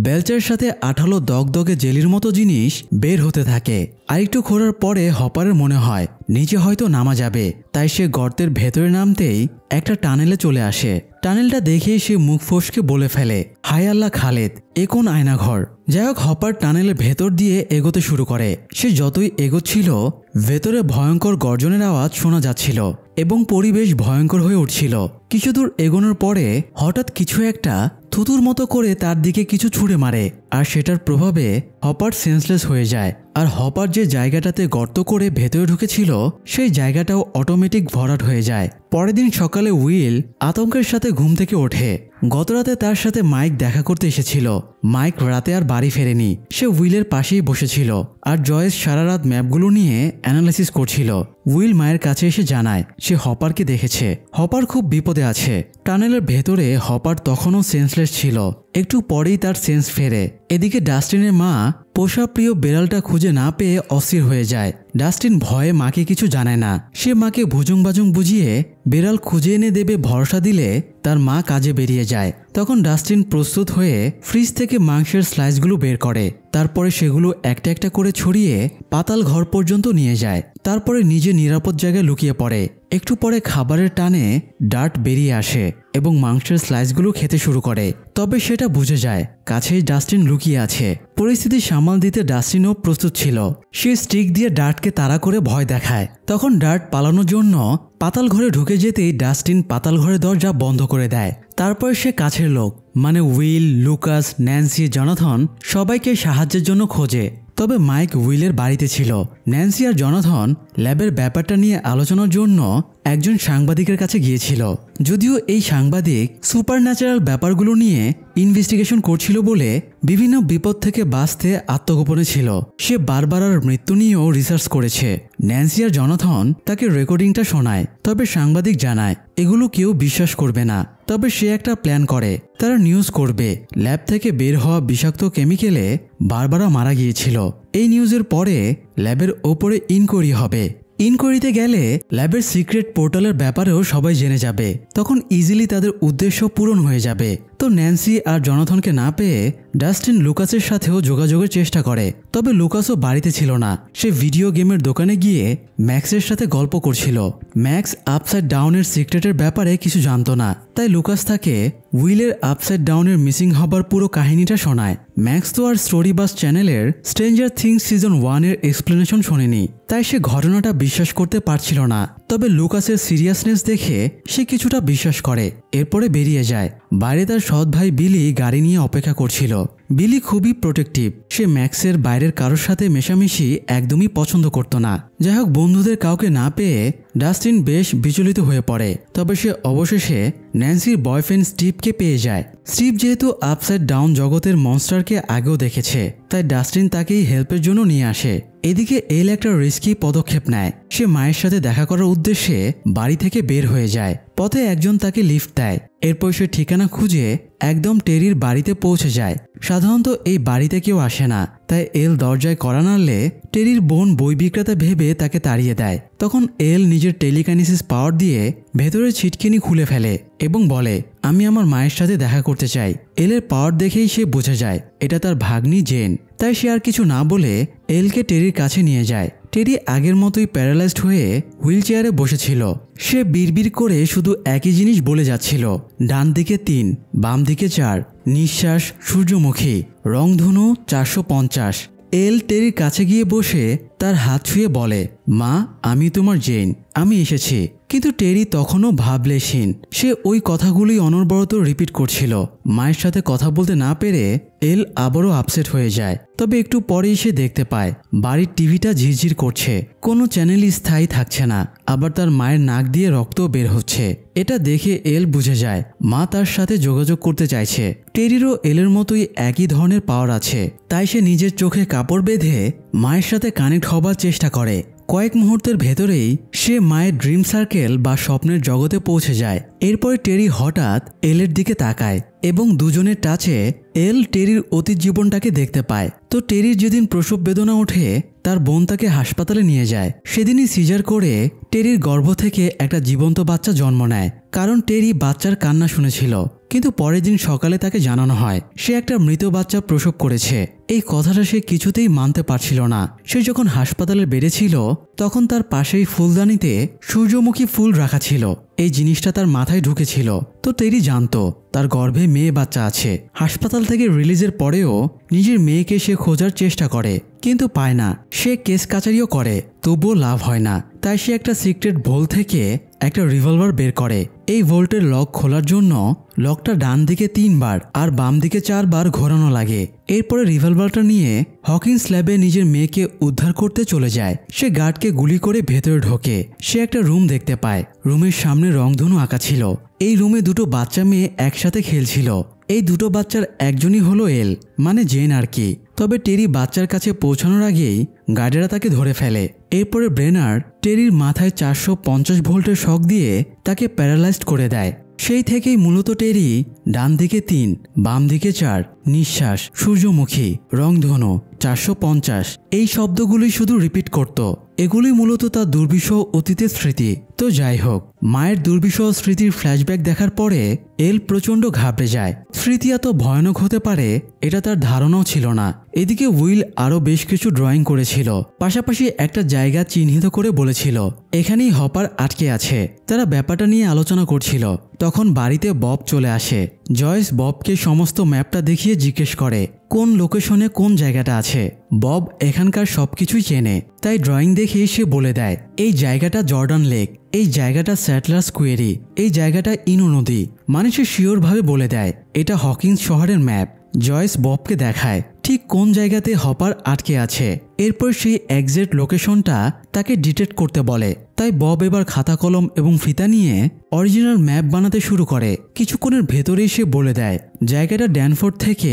বেলচের সাথে আঠালো দগদগে জেলির মতো জিনিস বের হতে থাকে। আরেকটু খোঁড়ার পরে হপারের মনে হয় নিচে হয়তো নামা যাবে, তাই সে গর্তের ভেতরে নামতেই একটা টানেলে চলে আসে। টানেলটা দেখেই সে মুখ ফসকে বলে ফেলে, হায় আল্লাহ খালেদ, এ কোন আয়নাঘর। যাই হোক, হপার টানেলের ভেতর দিয়ে এগোতে শুরু করে। সে যতই এগোচ্ছিল ভেতরে ভয়ঙ্কর গর্জনের আওয়াজ শোনা যাচ্ছিল এবং পরিবেশ ভয়ঙ্কর হয়ে উঠছিল। কিছু দূর এগোনোর পরে হঠাৎ কিছু একটা থুতুর মতো করে তার দিকে কিছু ছুঁড়ে মারে, আর সেটার প্রভাবে হপার সেন্সলেস হয়ে যায়। আর হপার যে জায়গাটাতে গর্ত করে ভেতরে ঢুকেছিল সেই জায়গাটাও অটোমেটিক ভরাট হয়ে যায়। পরের দিন সকালে উইল আতঙ্কের সাথে ঘুম থেকে ওঠে। গতরাতে তার সাথে মাইক দেখা করতে এসেছিল। মাইক রাতে আর বাড়ি ফেরেনি, সে উইলের পাশেই বসেছিল আর জয়েস সারা রাত ম্যাপগুলো নিয়ে অ্যানালাইসিস করছিল। উইল মায়ের কাছে এসে জানায় সে হপারকে দেখেছে। হপার খুব বিপদে আছে। টানেলের ভেতরে হপার তখনও সেন্সলেস ছিল। একটু পরেই তার সেন্স ফেরে। এদিকে ডাস্টিনের মা পোষা প্রিয় বেড়ালটা খুঁজে না পেয়ে অস্থির হয়ে যায়। ডাস্টিন ভয়ে মাকে কিছু জানায় না। সে মাকে ভুজুং বাজুং বুঝিয়ে বেড়াল খুঁজে এনে দেবে ভরসা দিলে তার মা কাজে বেরিয়ে যায়। তখন ডাস্টিন প্রস্তুত হয়ে ফ্রিজ থেকে মাংসের স্লাইসগুলো বের করে। তারপরে সেগুলো একটা একটা করে ছড়িয়ে পাতাল ঘর পর্যন্ত নিয়ে যায়। তারপরে নিজে নিরাপদ জায়গায় লুকিয়ে পড়ে। একটু পরে খাবারের টানে ডার্ট বেরিয়ে আসে এবং মাংসের স্লাইসগুলো খেতে শুরু করে। তবে সেটা বুঝে যায় কাছেই ডাস্টিন লুকিয়ে আছে। পরিস্থিতি সামাল দিতে ডাস্টিনও প্রস্তুত ছিল। সে স্টিক দিয়ে ডার্টকে তাড়া করে ভয় দেখায়। তখন ডার্ট পালানোর জন্য পাতাল ঘরে ঢুকে যেতেই ডাস্টিন পাতাল ঘরের দরজা বন্ধ করে দেয়। তারপর সে কাছের লোক মানে উইল, লুকাস, ন্যান্সি, জনাথন সবাইকে সাহায্যের জন্য খোঁজে। তবে মাইক উইলের বাড়িতে ছিল। ন্যান্সি আর জনাথন ল্যাবের ব্যাপারটা নিয়ে আলোচনার জন্য একজন সাংবাদিকের কাছে গিয়েছিল। যদিও এই সাংবাদিক সুপারন্যাচারাল ব্যাপারগুলো নিয়ে ইনভেস্টিগেশন করছিল বলে বিভিন্ন বিপদ থেকে বাঁচতে আত্মগোপনে ছিল। সে বারবারার মৃত্যু নিয়েও রিসার্চ করেছে। ন্যান্সি আর জনাথন তাকে রেকর্ডিংটা শোনায়। তবে সাংবাদিক জানায় এগুলো কেউ বিশ্বাস করবে না। তবে সে একটা প্ল্যান করে, তারা নিউজ করবে ল্যাব থেকে বের হওয়া বিষাক্ত কেমিক্যালে বারবারা মারা গিয়েছিল। এই নিউজের পরে ল্যাবের ওপরে ইনকোয়ারি হবে। ইনকোয়ারিতে গেলে ল্যাবের সিক্রেট পোর্টালের ব্যাপারেও সবাই জেনে যাবে। তখন ইজিলি তাদের উদ্দেশ্য পূরণ হয়ে যাবে। তো ন্যান্সি আর জনাথনকে না পেয়ে ডাস্টিন লুকাসের সাথেও যোগাযোগের চেষ্টা করে। তবে লুকাসও বাড়িতে ছিল না। সে ভিডিও গেমের দোকানে গিয়ে ম্যাক্সের সাথে গল্প করছিল। ম্যাক্স আপসাইড ডাউনের সিক্রেটের ব্যাপারে কিছু জানতো না, তাই লুকাস তাকে উইলের আপসাইড ডাউনের মিসিং হবার পুরো কাহিনীটা শোনায়। ম্যাক্স তো আর স্টোরি বাস চ্যানেলের স্ট্রেঞ্জার থিংস সিজন 1 এর এক্সপ্লেনেশন শোনেনি, তাই সে ঘটনাটা বিশ্বাস করতে পারছিল না। তবে লুকাসের সিরিয়াসনেস দেখে সে কিছুটা বিশ্বাস করে। এরপরে বেরিয়ে যায়। বাইরে তার সৎ ভাই বিলি গাড়ি নিয়ে অপেক্ষা করছিল। বিলি খুবই প্রোটেক্টিভ। সে ম্যাক্সের বাইরের কারোর সাথে মেশামেশি একদমই পছন্দ করত না। যাই হোক, বন্ধুদের কাউকে না পেয়ে ডাস্টিন বেশ বিচলিত হয়ে পড়ে। তবে সে অবশেষে ন্যান্সির বয়ফ্রেন্ড স্টিভকে পেয়ে যায়। স্টিভ যেহেতু আপসাইড ডাউন জগতের মনস্টারকে আগেও দেখেছে, তাই ডাস্টিন তাকেই হেল্পের জন্য নিয়ে আসে। এদিকে এল একটা রিস্কি পদক্ষেপ নেয়। সে মায়ের সাথে দেখা করার উদ্দেশ্যে বাড়ি থেকে বের হয়ে যায়। পথে একজন তাকে লিফট দেয়। এরপর সে ঠিকানা খুঁজে একদম টেরির বাড়িতে পৌঁছে যায়। সাধারণত এই বাড়িতে কেউ আসে না, তাই এল দরজায় কড়া নাড়লে টেরির বোন বই বিক্রেতা ভেবে তাকে তাড়িয়ে দেয়। তখন এল নিজের টেলিকাইনেসিস পাওয়ার দিয়ে ভেতরে ছিটকিনি খুলে ফেলে এবং বলে, আমি আমার মায়ের সাথে দেখা করতে চাই। এলের পাওয়ার দেখেই সে বুঝে যায় এটা তার ভাগ্নি জেন। তাই সে আর কিছু না বলে এলকে টেরির কাছে নিয়ে যায়। টেরি আগের মতোই প্যারালাইজড হয়ে হুইল চেয়ারে বসেছিল। সে বিড়বিড় করে শুধু একই জিনিস বলে যাচ্ছিল, ডান দিকে 3, বাম দিকে 4, নিঃশ্বাস সূর্যমুখী, রংধনু 450। এল টেরির কাছে গিয়ে বসে তার হাত ছুঁয়ে বলে, মা, আমি তোমার জেন, আমি এসেছি। কিন্তু টেরি তখনও ভাবলেশীন। সে ওই কথাগুলোই অনবরত রিপিট করছিল। মায়ের সাথে কথা বলতে না পেরে এল আবারও আপসেট হয়ে যায়। তবে একটু পরেই সে দেখতে পায় বাড়ির টিভিটা ঝিরঝির করছে, কোনো চ্যানেলই স্থায়ী থাকছে না। আবার তার মায়ের নাক দিয়ে রক্ত বের হচ্ছে। এটা দেখে এল বুঝে যায় মা তার সাথে যোগাযোগ করতে চাইছে। টেরিরও এলের মতোই একই ধরনের পাওয়ার আছে, তাই সে নিজের চোখে কাপড় বেঁধে মায়ের সাথে কানেক্ট হবার চেষ্টা করে। কয়েক মুহূর্তের ভেতরেই সে মায়ের ড্রিম সার্কেল বা স্বপ্নের জগতে পৌঁছে যায়। এরপরে টেরি হঠাৎ এলের দিকে তাকায় এবং দুজনের টাচে এল টেরির অতীত জীবনটাকে দেখতে পায়। তো টেরির যেদিন প্রসব বেদনা ওঠে তার বোন তাকে হাসপাতালে নিয়ে যায়। সেদিনই সিজার করে টেরির গর্ভ থেকে একটা জীবন্ত বাচ্চা জন্ম নেয়। কারণ টেরি বাচ্চার কান্না শুনেছিল, কিন্তু পরের দিন সকালে তাকে জানানো হয় সে একটা মৃত বাচ্চা প্রসব করেছে। এই কথাটা সে কিছুতেই মানতে পারছিল না। সে যখন হাসপাতালে বেড়েছিল তখন তার পাশেই ফুলদানিতে সূর্যমুখী ফুল রাখা ছিল। এই জিনিসটা তার মাথায় ঢুকেছিল। তো টেরি জানতো তার গর্ভে মেয়ে বাচ্চা আছে। হাসপাতাল থেকে রিলিজের পরেও নিজের মেয়েকে সে খোঁজার চেষ্টা করে, কিন্তু পায় না। সে কেস কাচারিও করে, তবুও লাভ হয় না। তাই সে একটা সিক্রেট ভোল থেকে একটা রিভলভার বের করে। এই ভোল্টের লক খোলার জন্য লকটা ডান দিকে 3 বার আর বাম দিকে 4 বার ঘোরানো লাগে। এরপরে রিভলভারটা নিয়ে হকিন্স ল্যাবে নিজের মেয়েকে উদ্ধার করতে চলে যায়। সে গার্ডকে গুলি করে ভেতরে ঢোকে। সে একটা রুম দেখতে পায়। রুমের সামনে রংধনু আঁকা ছিল। এই রুমে দুটো বাচ্চা মেয়ে একসাথে খেলছিল। এই দুটো বাচ্চার একজনই হলো এল, মানে জেন আর কি। তবে টেরি বাচ্চার কাছে পৌঁছানোর আগেই গার্ডেরা তাকে ধরে ফেলে। এরপরে ব্রেনার টেরির মাথায় 450 ভোল্টের শক দিয়ে তাকে প্যারালাইজড করে দেয়। সেই থেকেই মূলত টেরি ডান দিকে 3, বাম দিকে 4, নিঃশ্বাস, সূর্যমুখী, রংধনু, 450 এই শব্দগুলি শুধু রিপিট করত। এগুলি মূলত তার দুর্বিষহ অতীতের স্মৃতি। তো যাই হোক, মায়ের দুর্বিষহ স্মৃতির ফ্ল্যাশব্যাক দেখার পরে এল প্রচণ্ড ঘাবড়ে যায়। স্মৃতি এত ভয়ানক হতে পারে এটা তার ধারণাও ছিল না। এদিকে উইল আরও বেশ কিছু ড্রয়িং করেছিল, পাশাপাশি একটা জায়গা চিহ্নিত করে বলেছিল এখানেই হপার আটকে আছে। তারা ব্যাপারটা নিয়ে আলোচনা করছিল, তখন বাড়িতে বব চলে আসে। জয়েস ববকে সমস্ত ম্যাপটা দেখিয়ে জিজ্ঞেস করে কোন লোকেশনে কোন জায়গাটা আছে। বব এখানকার সবকিছুই চেনে, তাই ড্রয়িং দেখেই সে বলে দেয় এই জায়গাটা জর্ডান লেক, এই জায়গাটা স্যাটলার্স কোয়েরি, এই জায়গাটা ইনো নদী। মানে সে শিওরভাবে বলে দেয় এটা হকিন্স শহরের ম্যাপ। জয়েস ববকে দেখায় ঠিক কোন জায়গাতে হপার আটকে আছে। এরপর সেই এক্সাক্ট লোকেশনটা তাকে ডিটেক্ট করতে বলে। তাই বব এবার খাতা কলম এবং ফিতা নিয়ে অরিজিনাল ম্যাপ বানাতে শুরু করে। কিছুক্ষণের ভেতরেই সে বলে দেয় জায়গাটা ড্যানফোর্ড থেকে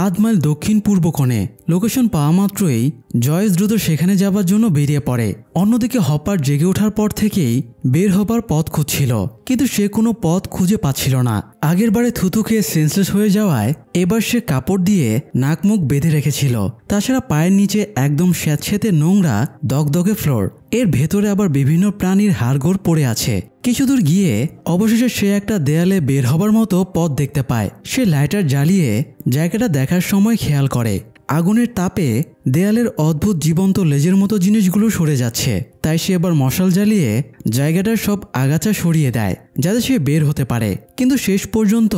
8 মাইল দক্ষিণ পূর্ব কোণে। লোকেশন পাওয়া মাত্রই জয়েস দ্রুত সেখানে যাবার জন্য বেরিয়ে পড়ে। অন্যদিকে হপার জেগে ওঠার পর থেকেই বের হবার পথ খুঁজছিল, কিন্তু সে কোনো পথ খুঁজে পাচ্ছিল না। আগের বারে থুতু খেয়ে সেন্সলেস হয়ে যাওয়ায় এবার সে কাপড় দিয়ে নাক মুখ বেঁধে রেখেছিল। তাছাড়া পায়ের নিচে একদম স্যাঁতস্যাঁতে নোংরা দগদগে ফ্লোর, এর ভেতরে আবার বিভিন্ন প্রাণীর হাড়গোড় পড়ে আছে। কিছুদূর গিয়ে অবশেষে সে একটা দেয়ালে বের হবার মতো পথ দেখতে পায়। সে লাইটার জ্বালিয়ে জায়গাটা দেখার সময় খেয়াল করে আগুনের তাপে দেয়ালের অদ্ভুত জীবন্ত লেজের মতো জিনিসগুলো সরে যাচ্ছে। তাই সে এবার মশাল জ্বালিয়ে জায়গাটার সব আগাছা সরিয়ে দেয় যাতে সে বের হতে পারে। কিন্তু শেষ পর্যন্ত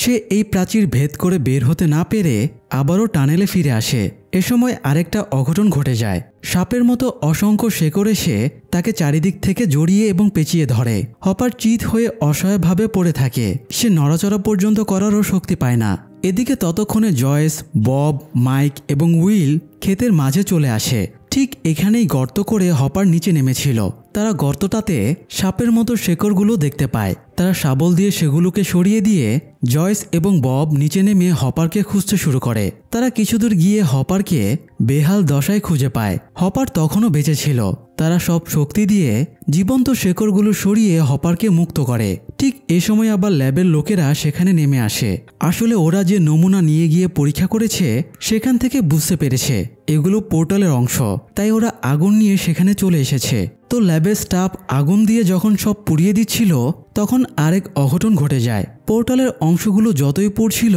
সে এই প্রাচীর ভেদ করে বের হতে না পেরে আবারও টানেলে ফিরে আসে। এ সময় আরেকটা অঘটন ঘটে যায়। সাপের মতো অসংখ্য শেকড় এসে তাকে চারিদিক থেকে জড়িয়ে এবং পেঁচিয়ে ধরে। হপার চিত হয়ে অসহায়ভাবে পড়ে থাকে। সে নড়াচড়া পর্যন্ত করারও শক্তি পায় না। এদিকে ততক্ষণে জয়েস, বব, মাইক এবং উইল ক্ষেতের মাঝে চলে আসে। ঠিক এখানেই গর্ত করে হপার নিচে নেমেছিল। তারা গর্তটাতে সাপের মতো শেকড়গুলো দেখতে পায়। তারা শাবল দিয়ে সেগুলোকে সরিয়ে দিয়ে জয়েস এবং বব নিচে নেমে হপারকে খুঁজতে শুরু করে। তারা কিছুদূর গিয়ে হপারকে বেহাল দশায় খুঁজে পায়। হপার তখনও বেঁচে ছিল। তারা সব শক্তি দিয়ে জীবন্ত শেকড়গুলো সরিয়ে হপারকে মুক্ত করে। ঠিক এ সময় আবার ল্যাবের লোকেরা সেখানে নেমে আসে। আসলে ওরা যে নমুনা নিয়ে গিয়ে পরীক্ষা করেছে সেখান থেকে বুঝতে পেরেছে এগুলো পোর্টালের অংশ, তাই ওরা আগুন নিয়ে সেখানে চলে এসেছে। তো ল্যাবের স্টাফ আগুন দিয়ে যখন সব পুড়িয়ে দিচ্ছিল তখন আরেক অঘটন ঘটে যায়। পোর্টালের অংশগুলো যতই পড়ছিল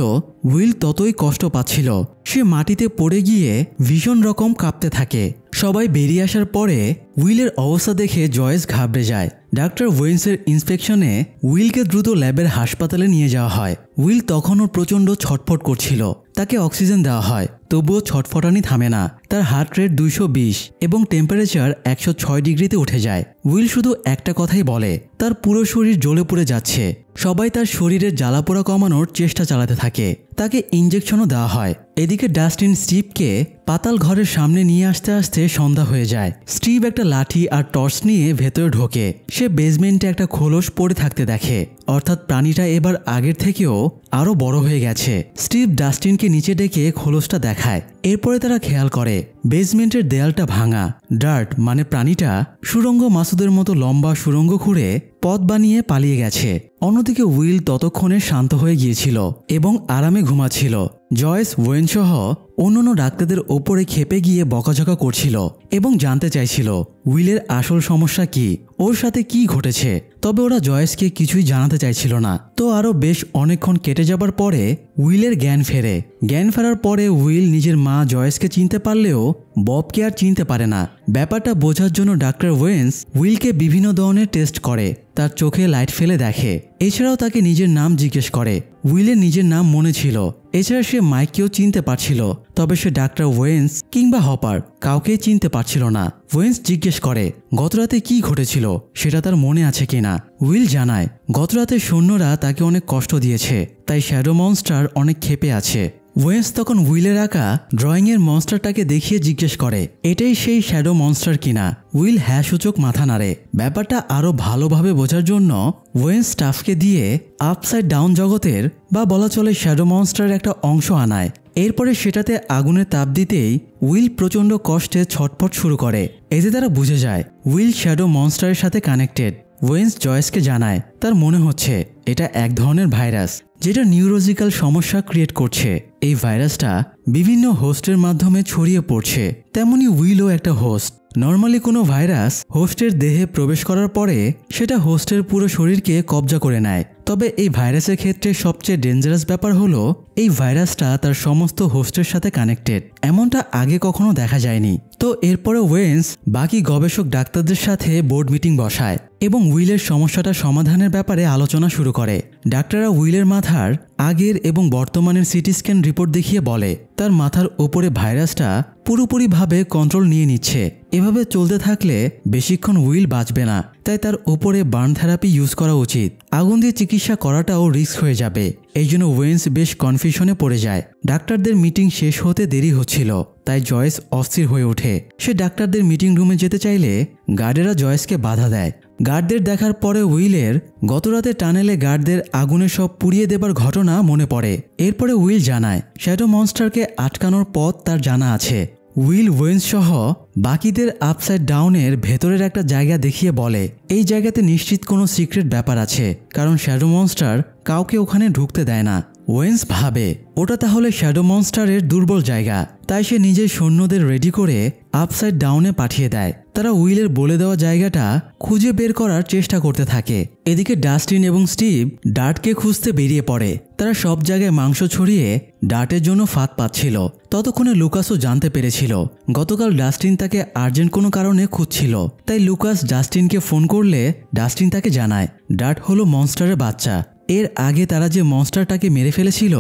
উইল ততই কষ্ট পাচ্ছিল। সে মাটিতে পড়ে গিয়ে ভীষণ রকম কাঁপতে থাকে। সবাই বেরিয়ে আসার পরে উইলের অবস্থা দেখে জয়েস ঘাবড়ে যায়। ডাক্তার ওয়েন্সের ইন্সপেকশনে উইলকে দ্রুত ল্যাবের হাসপাতালে নিয়ে যাওয়া হয়। উইল তখনও প্রচণ্ড ছটফট করছিল। তাকে অক্সিজেন দেওয়া হয়, তবুও ছটফটানি থামে না। তার হার্ট রেট 220 এবং টেম্পারেচার 106 ডিগ্রিতে উঠে যায়। উইল শুধু একটা কথাই বলে, তার পুরো শরীর জ্বলে পুড়ে যাচ্ছে। সবাই তার শরীরের জ্বালাপোড়া কমানোর চেষ্টা চালাতে থাকে। তাকে ইঞ্জেকশনও দেওয়া হয়। এদিকে ডাস্টিন স্টিভকে পাতাল ঘরের সামনে নিয়ে আসতে আসতে সন্ধ্যা হয়ে যায়। স্টিভ একটা লাঠি আর টর্চ নিয়ে ভেতরে ঢোকে। সে বেসমেন্টে একটা খোলস পড়ে থাকতে দেখে, অর্থাৎ প্রাণীটা এবার আগের থেকেও আরো বড় হয়ে গেছে। স্টিভ ডাস্টিনকে নিচে ডেকে খোলসটা দেখায়। এরপরে তারা খেয়াল করে বেসমেন্টের দেয়ালটা ভাঙা। ডার্ট মানে প্রাণীটা সুরঙ্গ মাসুদের মতো লম্বা সুরঙ্গ খুঁড়ে পথ বানিয়ে পালিয়ে গেছে। অন্যদিকে উইল ততক্ষণে শান্ত হয়ে গিয়েছিল এবং আরামে ঘুমাচ্ছিল। জয়েস ওয়েন সহ অন্যান্য ডাক্তারদের ওপরে ক্ষেপে গিয়ে বকাঝকা করছিল এবং জানতে চাইছিল উইলের আসল সমস্যা কি, ওর সাথে কি ঘটেছে। তবে ওরা জয়েসকে কিছুই জানাতে চাইছিল না। তো আরও বেশ অনেকক্ষণ কেটে যাবার পরে উইলের জ্ঞান ফেরে। জ্ঞান ফেরার পরে উইল নিজের মা জয়েসকে চিনতে পারলেও ববকে আর চিনতে পারে না। ব্যাপারটা বোঝার জন্য ডাক্তার ওয়েন্স উইলকে বিভিন্ন ধরনের টেস্ট করে, তার চোখে লাইট ফেলে দেখে। এছাড়াও তাকে নিজের নাম জিজ্ঞেস করে। উইলের নিজের নাম মনে ছিল। এছাড়া সে মাইককেও চিনতে পারছিল, তবে সে ডাক্তার ওয়েন্স কিংবা হপার কাউকেই চিনতে পারছিল না। ওয়েন্স জিজ্ঞেস করে গতরাতে কি ঘটেছিল সেটা তার মনে আছে কিনা। উইল জানায় গতরাতে সৈন্যরা তাকে অনেক কষ্ট দিয়েছে, তাই শ্যাডো মনস্টার অনেক ক্ষেপে আছে। ওয়েন্স তখন উইলের আঁকা ড্রয়িংয়ের মনস্টারটাকে দেখিয়ে জিজ্ঞেস করে এটাই সেই শ্যাডো মনস্টার কিনা। উইল হ্যাঁ সূচক মাথা নাড়ে। ব্যাপারটা আরও ভালোভাবে বোঝার জন্য ওয়েন্স স্টাফকে দিয়ে আপসাইড ডাউন জগতের বা বলা চলে শ্যাডো মনস্টারের একটা অংশ আনায়। এরপরে সেটাতে আগুনের তাপ দিতেই উইল প্রচণ্ড কষ্টে ছটফট শুরু করে। এতে তারা বুঝে যায় উইল শ্যাডো মনস্টারের সাথে কানেক্টেড। ওয়েন্স জয়েসকে জানায় তার মনে হচ্ছে এটা এক ধরনের ভাইরাস যেটা নিউরোলজিক্যাল সমস্যা ক্রিয়েট করছে। এই ভাইরাসটা বিভিন্ন হোস্টের মাধ্যমে ছড়িয়ে পড়ছে, তেমনি উইলও একটা হোস্ট। নর্মালি কোনো ভাইরাস হোস্টের দেহে প্রবেশ করার পরে সেটা হোস্টের পুরো শরীরকে কবজা করে নেয়। তবে এই ভাইরাসের ক্ষেত্রে সবচেয়ে ডেঞ্জারাস ব্যাপার হলো এই ভাইরাসটা তার সমস্ত হোস্টের সাথে কানেক্টেড। এমনটা আগে কখনো দেখা যায়নি। তো এরপরে ওয়েন্স বাকি গবেষক ডাক্তারদের সাথে বোর্ড মিটিং বসায় এবং উইলের সমস্যাটা সমাধানের ব্যাপারে আলোচনা শুরু করে। ডাক্তাররা উইলের মাথার আগের এবং বর্তমানের সিটি স্ক্যান রিপোর্ট দেখিয়ে বলে তার মাথার ওপরে ভাইরাসটা পুরোপুরিভাবে কন্ট্রোল নিয়ে নিচ্ছে। এভাবে চলতে থাকলে বেশিক্ষণ উইল বাঁচবে না, তাই তার ওপরে বার্ন থেরাপি ইউজ করা উচিত। আগুন দিয়ে চিকিৎসা করাটাও রিস্ক হয়ে যাবে। এই জন্য ওয়েন্স বেশ কনফিউশনে পড়ে যায়। ডাক্তারদের মিটিং শেষ হতে দেরি হচ্ছিল, তাই জয়েস অস্থির হয়ে ওঠে। সে ডাক্তারদের মিটিং রুমে যেতে চাইলে গার্ডেরা জয়েসকে বাধা দেয়। গার্ডদের দেখার পরে উইলের গতরাতে টানেলে গার্ডদের আগুনে সব পুড়িয়ে দেবার ঘটনা মনে পড়ে। এরপরে উইল জানায় শ্যাডো মনস্টারকে আটকানোর পথ তার জানা আছে। উইল ওয়েন্স সহ বাকিদের আপসাইড ডাউনের ভেতরের একটা জায়গা দেখিয়ে বলে এই জায়গাতে নিশ্চিত কোনো সিক্রেট ব্যাপার আছে, কারণ শ্যাডো মনস্টার কাউকে ওখানে ঢুকতে দেয় না। ওয়েন্স ভাবে ওটা তাহলে শ্যাডো মনস্টারের দুর্বল জায়গা, তাই সে নিজের সৈন্যদের রেডি করে আপসাইড ডাউনে পাঠিয়ে দেয়। তারা উইলের বলে দেওয়া জায়গাটা খুঁজে বের করার চেষ্টা করতে থাকে। এদিকে ডাস্টিন এবং স্টিভ ডার্টকে খুঁজতে বেরিয়ে পড়ে। তারা সব জায়গায় মাংস ছড়িয়ে ডার্টের জন্য ফাঁদ পাচ্ছিল। ততক্ষণে লুকাসও জানতে পেরেছিল গতকাল ডাস্টিন তাকে আর্জেন্ট কোনো কারণে খুঁজছিল, তাই লুকাস ডাস্টিনকে ফোন করলে ডাস্টিন তাকে জানায় ডার্ট হলো মনস্টারের বাচ্চা। এর আগে তারা যে মনস্টারটাকে মেরে ফেলেছিল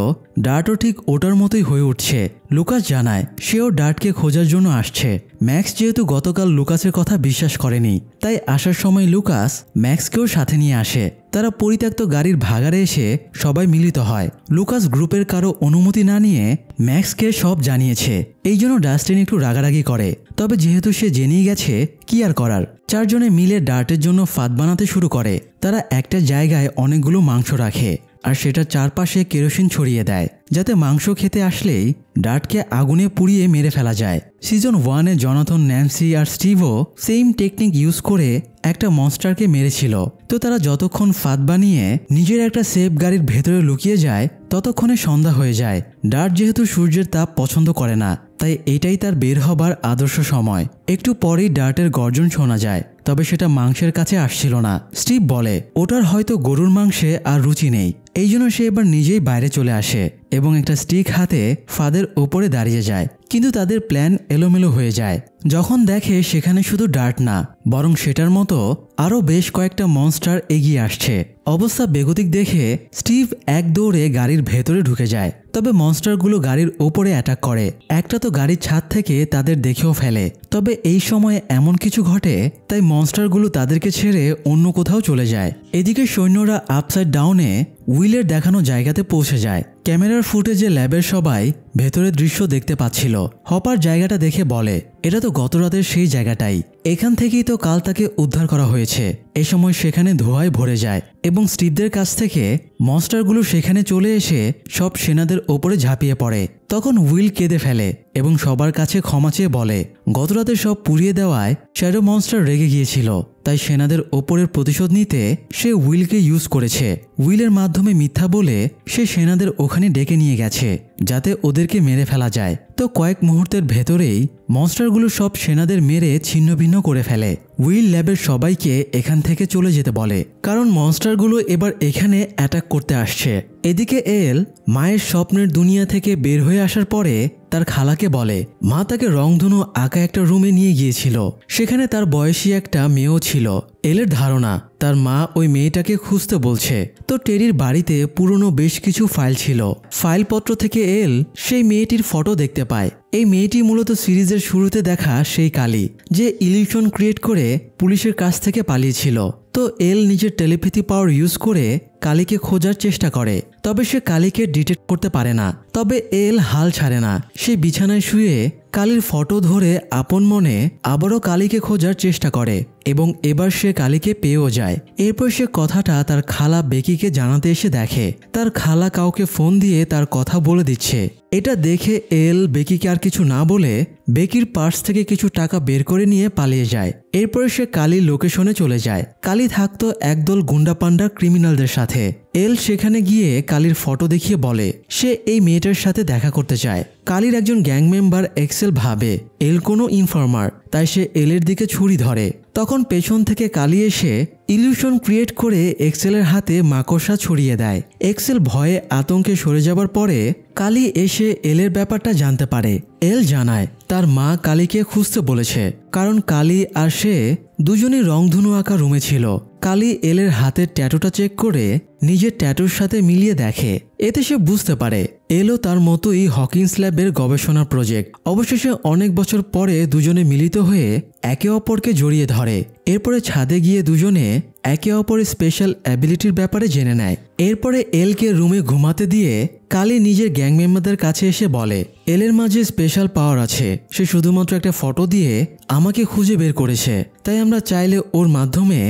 ডার্টও ঠিক ওটার মতোই হয়ে উঠছে। লুকাস জানায় সেও ডার্টকে খোঁজার জন্য আসছে। ম্যাক্স যেহেতু গতকাল লুকাসের কথা বিশ্বাস করেনি, তাই আসার সময় লুকাস ম্যাক্সকেও সাথে নিয়ে আসে। তারা পরিত্যক্ত গাড়ির ভাগাড়ে এসে সবাই মিলিত হয়। লুকাস গ্রুপের কারো অনুমতি না নিয়ে ম্যাক্সকে সব জানিয়েছে। এই জন্য ডাস্টিন একটু রাগারাগি করে, তবে যেহেতু সে জেনেই গেছে কি আর করার। চারজনে মিলে ডার্টের জন্য ফাঁদ বানাতে শুরু করে। তারা একটা জায়গায় অনেকগুলো মাংস রাখে আর সেটার চারপাশে কেরোসিন ছড়িয়ে দেয়, যাতে মাংস খেতে আসলেই ডার্টকে আগুনে পুড়িয়ে মেরে ফেলা যায়। সিজন 1-এ জনাথন, ন্যান্সি আর স্টিভও সেম টেকনিক ইউজ করে একটা মনস্টারকে মেরেছিল। তো তারা যতক্ষণ ফাঁদ বানিয়ে নিজের একটা সেফ গাড়ির ভেতরে লুকিয়ে যায় ততক্ষণে সন্ধ্যা হয়ে যায়। ডার্ট যেহেতু সূর্যের তাপ পছন্দ করে না, তাই এটাই তার বের হবার আদর্শ সময়। একটু পরেই ডার্টের গর্জন শোনা যায়, তবে সেটা মাংসের কাছে আসছিল না। স্টিভ বলে ওটার হয়তো গরুর মাংসে আর রুচি নেই, এই জন্য সে এবার নিজেই বাইরে চলে আসে এবং একটা স্টিক হাতে ফাঁদের ওপরে দাঁড়িয়ে যায়। কিন্তু তাদের প্ল্যান এলোমেলো হয়ে যায় যখন দেখে সেখানে শুধু ডার্ট না, বরং সেটার মতো আরও বেশ কয়েকটা মনস্টার এগিয়ে আসছে। অবস্থা বেগতিক দেখে স্টিভ এক দৌড়ে গাড়ির ভেতরে ঢুকে যায়। তবে মনস্টারগুলো গাড়ির ওপরে অ্যাটাক করে। একটা তো গাড়ির ছাদ থেকে তাদের দেখেও ফেলে। তবে এই সময়ে এমন কিছু ঘটে তাই মনস্টারগুলো তাদেরকে ছেড়ে অন্য কোথাও চলে যায়। এদিকে সৈন্যরা আপসাইড ডাউনে উইলের দেখানো জায়গাতে পৌঁছে যায়। ক্যামেরার ফুটেজে ল্যাবের সবাই ভেতরের দৃশ্য দেখতে পাচ্ছিল। হপার জায়গাটা দেখে বলে এটা তো গত রাতের সেই জায়গাটাই, এখান থেকেই তো কাল তাকে উদ্ধার করা হয়েছে। এ সময় সেখানে ধোঁয়ায় ভরে যায় এবং স্টিভদের কাছ থেকে মনস্টারগুলো সেখানে চলে এসে সব সেনাদের ওপরে ঝাঁপিয়ে পড়ে। তখন উইল কেঁদে ফেলে এবং সবার কাছে ক্ষমা চেয়ে বলে গতরাতে সব পুড়িয়ে দেওয়ায় শ্যাডো মনস্টার রেগে গিয়েছিল, তাই সেনাদের ওপরের প্রতিশোধ নিতে সে উইলকে ইউজ করেছে। উইলের মাধ্যমে মিথ্যা বলে সে সেনাদের ওখানে ডেকে নিয়ে গেছে যাতে ওদেরকে মেরে ফেলা যায়। তো কয়েক মুহূর্তের ভেতরেই মনস্টারগুলো সব সেনাদের মেরে ছিন্নভিন্ন করে ফেলে। উইল ল্যাবের সবাইকে এখান থেকে চলে যেতে বলে, কারণ মনস্টারগুলো এবার এখানে অ্যাটাক করতে আসছে। এদিকে এল মায়ের স্বপ্নের দুনিয়া থেকে বের হয়ে আসার পরে তার খালাকে বলে মা তাকে রংধনু আঁকা একটা রুমে নিয়ে গিয়েছিল, সেখানে তার বয়সী একটা মেয়েও ছিল। এলের ধারণা তার মা ওই মেয়েটাকে খুঁজতে বলছে। তো টেরির বাড়িতে পুরনো বেশ কিছু ফাইল ছিল। ফাইলপত্র থেকে এল সেই মেয়েটির ফটো দেখতে পায়। এই মেয়েটি মূলত সিরিজের শুরুতে দেখা সেই কালী, যে ইলিউশন ক্রিয়েট করে পুলিশের কাছ থেকে পালিয়েছিল। তো এল নিজের টেলিপ্যাথি পাওয়ার ইউজ করে কালীকে খোঁজার চেষ্টা করে, তবে সে কালীকে ডিটেক্ট করতে পারে না। তবে এল হাল ছাড়ে না, সে বিছানায় শুয়ে কালীর ফটো ধরে আপন মনে আবারও কালীকে খোঁজার চেষ্টা করে এবং এবার সে কালীকে পেয়েও যায়। এরপর সে কথাটা তার খালা বেকিকে জানাতে এসে দেখে তার খালা কাউকে ফোন দিয়ে তার কথা বলে দিচ্ছে। এটা দেখে এল বেকিকে আর কিছু না বলে বেকির পার্স থেকে কিছু টাকা বের করে নিয়ে পালিয়ে যায়। এরপরে সে কালীর লোকেশনে চলে যায়। কালী থাকতো একদল গুন্ডা পান্ডা ক্রিমিনালদের সাথে। এল সেখানে গিয়ে কালীর ফটো দেখিয়ে বলে সে এই মেয়েটার সাথে দেখা করতে চায়। কালীর একজন গ্যাং মেম্বার এক্সেল ভাবে এল কোনো ইনফর্মার, তাই সে এলের দিকে ছুরি ধরে। তখন পেছন থেকে কালী এসে ইলিউশন ক্রিয়েট করে এক্সেলের হাতে মাকড়সা ছড়িয়ে দেয়। এক্সেল ভয়ে আতঙ্কে সরে যাবার পরে কালী এসে এলের ব্যাপারটা জানতে পারে। এল জানায় তার মা কালীকে খুঁজতে বলেছে, কারণ কালী আর সে দুজনই রংধনু আঁকা রুমে ছিল। কালী এলের হাতের ট্যাটুটা চেক করে নিজের ট্যাটুর সাথে মিলিয়ে দেখে। এতে সে বুঝতে পারে এলও তার মতোই হকিন্স ল্যাবের গবেষণা প্রজেক্ট। অবশেষে অনেক বছর পরে দুজনে মিলিত হয়ে একে অপরকে জড়িয়ে ধরে। এরপরে ছাদে গিয়ে দুজনে একে অপরের স্পেশাল অ্যাবিলিটির ব্যাপারে জেনে নেয়। এরপরে এলকে রুমে ঘুমাতে দিয়ে কালী নিজের গ্যাং মেম্বারদের কাছে এসে বলে এলের মাঝে স্পেশাল পাওয়ার আছে, সে শুধুমাত্র একটা ফটো দিয়ে আমাকে খুঁজে বের করেছে, তাই আমরা চাইলে ওর মাধ্যমে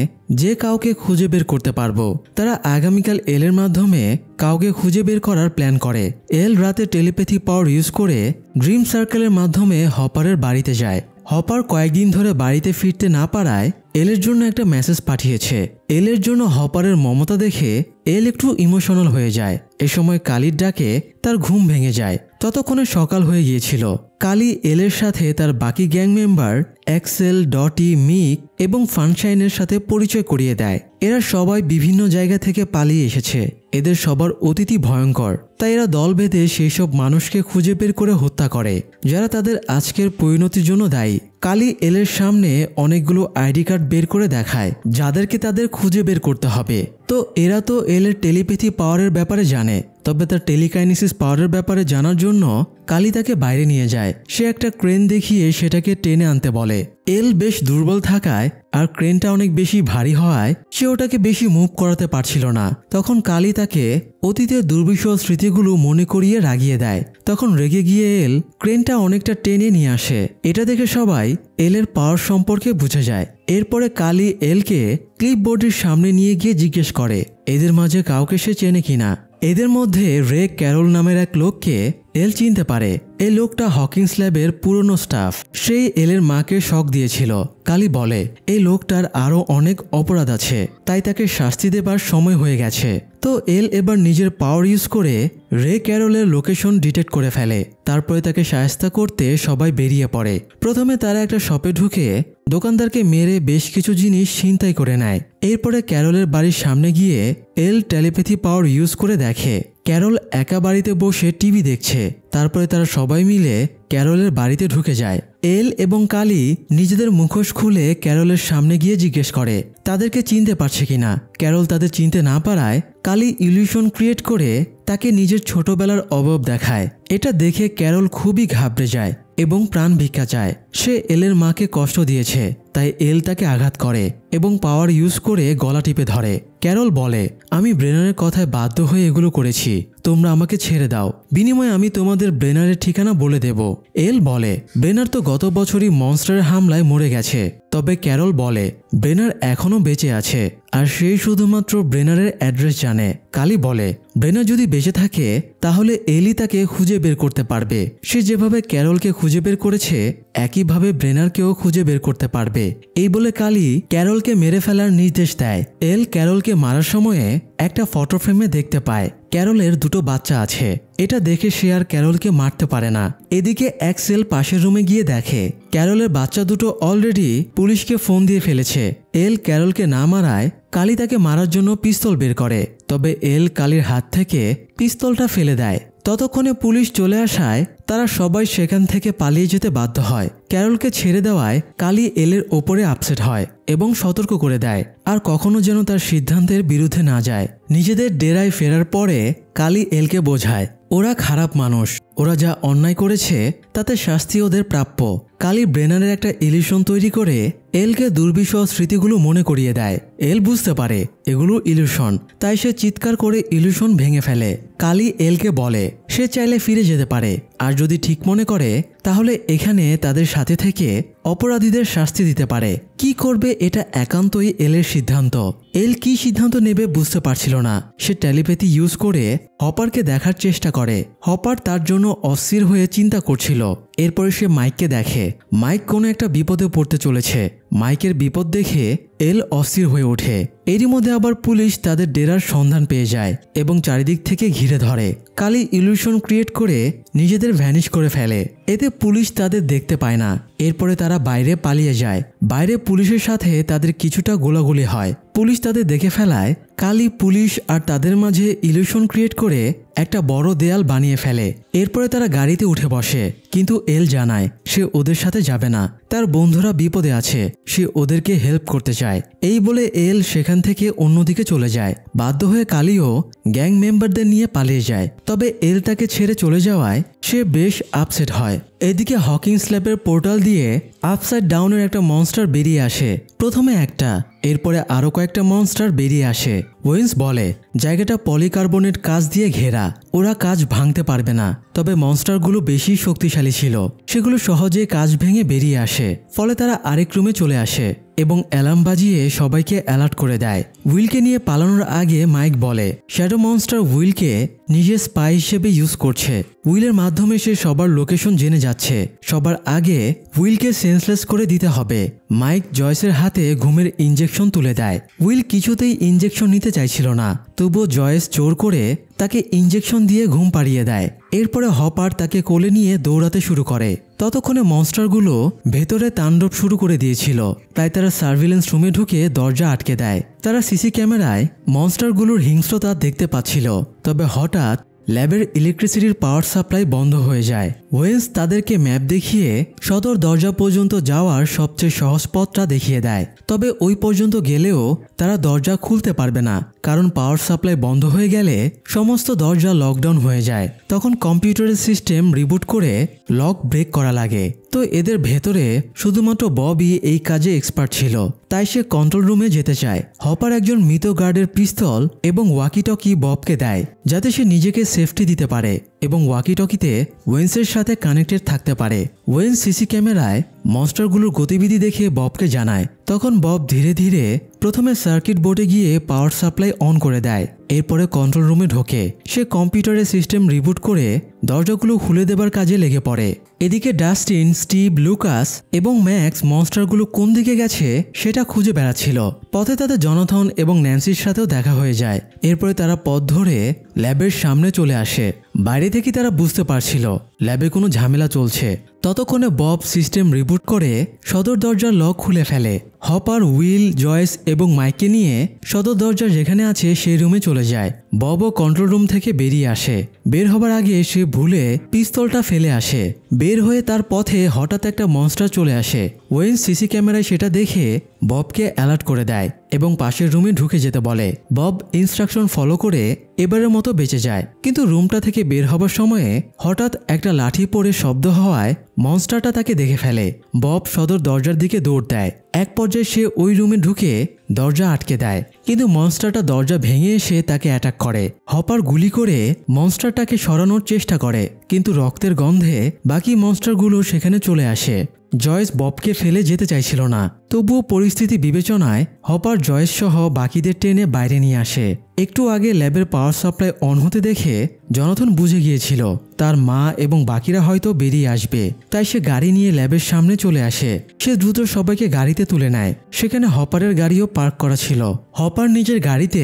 যে কাউকে খুঁজে বের করতে পারবো। তারা আগামীকাল এলের মাধ্যমে কাউকে খুঁজে বের করার প্ল্যান করে। এল রাতে টেলিপ্যাথি পাওয়ার ইউজ করে ড্রিম সার্কেলের মাধ্যমে হপারের বাড়িতে যায়। হপার কয়েকদিন ধরে বাড়িতে ফিরতে না পারায় এলের জন্য একটা মেসেজ পাঠিয়েছে। এলের জন্য হপারের মমতা দেখে এল একটু ইমোশনাল হয়ে যায়। এ সময় কালীর ডাকে তার ঘুম ভেঙে যায়। ততক্ষণে সকাল হয়ে গিয়েছিল। কালী এলের সাথে তার বাকি গ্যাং মেম্বার এক্সেল, ডটি, মিক এবং ফানশাইনের সাথে পরিচয় করিয়ে দেয়। এরা সবাই বিভিন্ন জায়গা থেকে পালিয়ে এসেছে। এদের সবার অতিথি ভয়ঙ্কর, তাই এরা দল বেঁধে সেই সব মানুষকে খুঁজে বের করে হত্যা করে যারা তাদের আজকের পরিণতির জন্য দায়ী। কালী এলের সামনে অনেকগুলো আইডি কার্ড বের করে দেখায় যাদেরকে তাদের খুঁজে বের করতে হবে। তো এরা তো এলের টেলিপ্যাথি পাওয়ারের ব্যাপারে জানে, তবে তার টেলিকাইনেসিস পাওয়ারের ব্যাপারে জানার জন্য কালী তাকে বাইরে নিয়ে যায়। সে একটা ক্রেন দেখিয়ে সেটাকে টেনে আনতে বলে। এল বেশ দুর্বল থাকায় আর ক্রেনটা অনেক বেশি ভারী হওয়ায় সে ওটাকে বেশি মুভ করাতে পারছিল না। তখন কালী তাকে অতীতের দুর্বিষহ স্মৃতিগুলো মনে করিয়ে রাগিয়ে দেয়। তখন রেগে গিয়ে এল ক্রেনটা অনেকটা টেনে নিয়ে আসে। এটা দেখে সবাই এলের পাওয়ার সম্পর্কে বুঝে যায়। এরপরে কালী এলকে ক্লিপবোর্ডের সামনে নিয়ে গিয়ে জিজ্ঞেস করে এদের মাঝে কাউকে সে চেনে কিনা। এদের মধ্যে রে ক্যারল নামের এক লোককে এল চিনতে পারে। এই লোকটা হকিন্স ল্যাবের পুরনো স্টাফ। সেই এলের মাকে শক দিয়েছিল। কালী বলে এই লোকটার আরো অনেক অপরাধ আছে, তাই তাকে শাস্তি দেবার সময় হয়ে গেছে। তো এল এবার নিজের পাওয়ার ইউজ করে রে ক্যারলের লোকেশন ডিটেক্ট করে ফেলে। তারপরে তাকে সাহায্য করতে সবাই বেরিয়ে পড়ে। প্রথমে তারা একটা শপে ঢুকে দোকানদারকে মেরে বেশ কিছু জিনিস ছিনতাই করে নেয়। এরপরে ক্যারলের বাড়ির সামনে গিয়ে এল টেলিপ্যাথি পাওয়ার ইউজ করে দেখে ক্যারল একা বাড়িতে বসে টিভি দেখছে। তারপরে তারা সবাই মিলে ক্যারলের বাড়িতে ঢুকে যায়। এল এবং কালী নিজেদের মুখোশ খুলে ক্যারলের সামনে গিয়ে জিজ্ঞেস করে তাদেরকে চিনতে পারছে কিনা। ক্যারল তাদের চিনতে না পারায় কালী ইলিউশন ক্রিয়েট করে তাকে নিজের ছোটবেলার অবয়ব দেখায়। এটা দেখে ক্যারল খুবই ঘাবড়ে যায় এবং প্রাণ ভিক্ষা চায়। সে এলের মাকে কষ্ট দিয়েছে, তাই এল তাকে আঘাত করে এবং পাওয়ার ইউজ করে গলা টিপে ধরে। ক্যারল বলে আমি ব্রেনারের কথায় বাধ্য হয়ে এগুলো করেছি, তোমরা আমাকে ছেড়ে দাও, বিনিময়ে আমি তোমাদের ব্রেনারের ঠিকানা বলে দেব। এল বলে ব্রেনার তো গত বছরই মনস্টারের হামলায় মরে গেছে। তবে ক্যারল বলে ব্রেনার এখনো বেঁচে আছে আর সেই শুধুমাত্র ব্রেনারের অ্যাড্রেস জানে। কালি বলে ব্রেনার যদি বেঁচে থাকে তাহলে এলি তাকে খুঁজে বের করতে পারবে। সে যেভাবে ক্যারলকে খুঁজে বের করেছে একইভাবে ব্রেনারকেও খুঁজে বের করতে পারবে। এই বলে কালি ক্যারলকে মেরে ফেলার নির্দেশ দেয়। এল ক্যারলকে মারার সময়ে একটা ফটো ফ্রেমে দেখতে পায় ক্যারলের 2টো বাচ্চা আছে। এটা দেখে সে আর ক্যারলকে মারতে পারে না। এদিকে অ্যাক্সেল পাশের রুমে গিয়ে দেখে ক্যারলের বাচ্চা দুটো অলরেডি পুলিশকে ফোন দিয়ে ফেলেছে। এল ক্যারলকে না মারায় কালি তাকে মারার জন্য পিস্তল বের করে, তবে এল কালির হাত থেকে পিস্তলটা ফেলে দেয়। ততক্ষণে পুলিশ চলে আসায় তারা সবাই সেখান থেকে পালিয়ে যেতে বাধ্য হয়। ক্যারলকে ছেড়ে দেওয়ায় কালি এলের ওপরে আপসেট হয় এবং সতর্ক করে দেয় আর কখনো যেন তার সিদ্ধান্তের বিরুদ্ধে না যায়। নিজেদের ডেরায় ফেরার পরে কালি এলকে বোঝায় ওরা খারাপ মানুষ, ওরা যা অন্যায় করেছে তাতে শাস্তি ওদের প্রাপ্য। কালি ব্রেনারের একটা ইলিউশন তৈরি করে এলকে দুর্বিষহ স্মৃতিগুলো মনে করিয়ে দেয়। এল বুঝতে পারে এগুলো ইলিউশন, তাই সে চিৎকার করে ইলিউশন ভেঙে ফেলে। কালি এলকে বলে সে চাইলে ফিরে যেতে পারে, আর যদি ঠিক মনে করে তাহলে এখানে তাদের সাথে থেকে অপরাধীদের শাস্তি দিতে পারে। কি করবে এটা একান্তই এলের সিদ্ধান্ত। এল কি সিদ্ধান্ত নেবে বুঝতে পারছিল না। সে টেলিপ্যাথি ইউজ করে হপারকে দেখার চেষ্টা করে। হপার তার জন্য অস্থির হয়ে চিন্তা করছিল। এরপরে সে মাইককে দেখে মাইক কোনো একটা বিপদে পড়তে চলেছে। মাইকের বিপদ দেখে এল অস্থির হয়ে ওঠে। এরই মধ্যে আবার পুলিশ তাদের ডেরার সন্ধান পেয়ে যায় এবং চারিদিক থেকে ঘিরে ধরে। কালি ইলিউশন ক্রিয়েট করে নিজেদের ভ্যানিশ করে ফেলে। এতে পুলিশ তাদের দেখতে পায় না। এরপরে তারা বাইরে পালিয়ে যায়। বাইরে পুলিশের সাথে তাদের কিছুটা গোলাগুলি হয়। পুলিশ তাদের দেখে ফেলায় কালি পুলিশ আর তাদের মাঝে ইলিউশন ক্রিয়েট করে একটা বড় দেয়াল বানিয়ে ফেলে। এরপরে তারা গাড়িতে উঠে বসে, কিন্তু এল জানায় সে ওদের সাথে যাবে না। তার বন্ধুরা বিপদে আছে, সে ওদেরকে হেল্প করতে চায়। এই বলে এল সেখান থেকে অন্যদিকে চলে যায়। বাধ্য হয়ে কালিও গ্যাং মেম্বারদের নিয়ে পালিয়ে যায়। তবে এল তাকে ছেড়ে চলে যাওয়ায় সে বেশ আপসেট হয়। এদিকে হকিংস ল্যাবের পোর্টাল দিয়ে আপসাইড ডাউনের একটা মনস্টার বেরিয়ে আসে। প্রথমে একটা, এরপরে আরো কয়েকটা মনস্টার বেরিয়ে আসে। ওয়েন্স বলে জায়গাটা পলিকার্বনেট কাঁচ দিয়ে ঘেরা, ওরা কাঁচ ভাঙতে পারবে না। তবে মনস্টারগুলো বেশি শক্তিশালী ছিল, সেগুলো সহজে কাঁচ ভেঙে বেরিয়ে আসে। ফলে তারা আরেক রুমে চলে আসে এবং অ্যালার্ম বাজিয়ে সবাইকে অ্যালার্ট করে দেয়। উইলকে নিয়ে পালানোর আগে মাইক বলে শ্যাডো মনস্টার উইলকে নিজের স্পাই হিসেবে ইউজ করছে। উইলের মাধ্যমে সে সবার লোকেশন জেনে যাচ্ছে। সবার আগে উইলকে সেন্সলেস করে দিতে হবে। মাইক জয়েসের হাতে ঘুমের ইনজেকশন তুলে দেয়। উইল কিছুতেই ইনজেকশন নিতে চাইছিল না, তবুও জয়েস জোর করে তাকে ইনজেকশন দিয়ে ঘুম পাড়িয়ে দেয়। এরপরে হপার তাকে কোলে নিয়ে দৌড়াতে শুরু করে। ততক্ষণে মনস্টারগুলো ভেতরে তাণ্ডব শুরু করে দিয়েছিল, তাই তারা সার্ভিলেন্স রুমে ঢুকে দরজা আটকে দেয়। তারা সিসি ক্যামেরায় মনস্টারগুলোর হিংস্রতা দেখতে পাচ্ছিল। তবে হঠাৎ ল্যাবের ইলেকট্রিসিটির পাওয়ার সাপ্লাই বন্ধ হয়ে যায়। ওয়েন্স তাদেরকে ম্যাপ দেখিয়ে সদর দরজা পর্যন্ত যাওয়ার সবচেয়ে সহজ পথটা দেখিয়ে দেয়। তবে ওই পর্যন্ত গেলেও তারা দরজা খুলতে পারবে না, কারণ পাওয়ার সাপ্লাই বন্ধ হয়ে গেলে সমস্ত দরজা লকডাউন হয়ে যায়। তখন কম্পিউটারের সিস্টেম রিবুট করে লক ব্রেক করা লাগে। তো এদের ভেতরে শুধুমাত্র ববই এই কাজে এক্সপার্ট ছিল, তাই সে কন্ট্রোল রুমে যেতে চায়। হপার একজন মৃত গার্ডের পিস্তল এবং ওয়াকিটকি ববকে দেয়, যাতে সে নিজেকে সেফটি দিতে পারে এবং ওয়াকিটকিতে ওয়েন্সের সাথে কানেক্টেড থাকতে পারে। ওয়েন্স সিসি ক্যামেরায় মনস্টারগুলোর গতিবিধি দেখে ববকে জানায়। তখন বব ধীরে ধীরে প্রথমে সার্কিট বোর্ডে গিয়ে পাওয়ার সাপ্লাই অন করে দেয়। এরপরে কন্ট্রোল রুমে ঢোকে। সে কম্পিউটারের সিস্টেম রিবুট করে দরজাগুলো খুলে দেবার কাজে লেগে পড়ে। এদিকে ডাস্টিন, স্টিভ, লুকাস এবং ম্যাক্স মনস্টারগুলো কোন দিকে গেছে সেটা খুঁজে বেড়াচ্ছিল। পথে তাদের জনাথন এবং ন্যান্সির সাথেও দেখা হয়ে যায়। এরপরে তারা পথ ধরে ল্যাবের সামনে চলে আসে। বাইরে থেকে তারা বুঝতে পারছিল ল্যাবে কোনো ঝামেলা চলছে। ততক্ষণে বব সিস্টেম রিবুট করে সদর দরজার লক খুলে ফেলে। হপার, উইল, জয়েস এবং মাইককে নিয়ে সদর দরজা যেখানে আছে সেই রুমে চলে যায়। ববও কন্ট্রোল রুম থেকে বেরিয়ে আসে। বের হবার আগে সে ভুলে পিস্তলটা ফেলে আসে। বের হয়ে তার পথে হঠাৎ একটা মনস্টার চলে আসে। ওয়েন সিসি ক্যামেরায় সেটা দেখে ববকে অ্যালার্ট করে দেয় এবং পাশের রুমে ঢুকে যেতে বলে। বব ইনস্ট্রাকশন ফলো করে এবারের মতো বেঁচে যায়, কিন্তু রুমটা থেকে বের হবার সময়ে হঠাৎ একটা লাঠি পড়ে শব্দ হওয়ায় মনস্টারটা তাকে দেখে ফেলে। বব সদর দরজার দিকে দৌড় দেয়। এক পর্যায়ে সে ওই রুমে ঢুকে দরজা আটকে দেয়, কিন্তু মনস্টারটা দরজা ভেঙে এসে তাকে অ্যাটাক করে। হপার গুলি করে মনস্টারটাকে সরানোর চেষ্টা করে, কিন্তু রক্তের গন্ধে বাকি মনস্টারগুলো সেখানে চলে আসে। জয়েস ববকে ফেলে যেতে চাইছিল না, তবুও পরিস্থিতি বিবেচনায় হপার জয়েস সহ বাকিদের টেনে বাইরে নিয়ে আসে। একটু আগে ল্যাবের পাওয়ার সাপ্লাই অন হতে দেখে জনাথন বুঝে গিয়েছিল তার মা এবং বাকিরা হয়তো বেরিয়ে আসবে, তাই সে গাড়ি নিয়ে ল্যাবের সামনে চলে আসে। সে দ্রুত সবাইকে গাড়িতে তুলে নেয়। সেখানে হপারের গাড়িও পার্ক করা ছিল। হপার নিজের গাড়িতে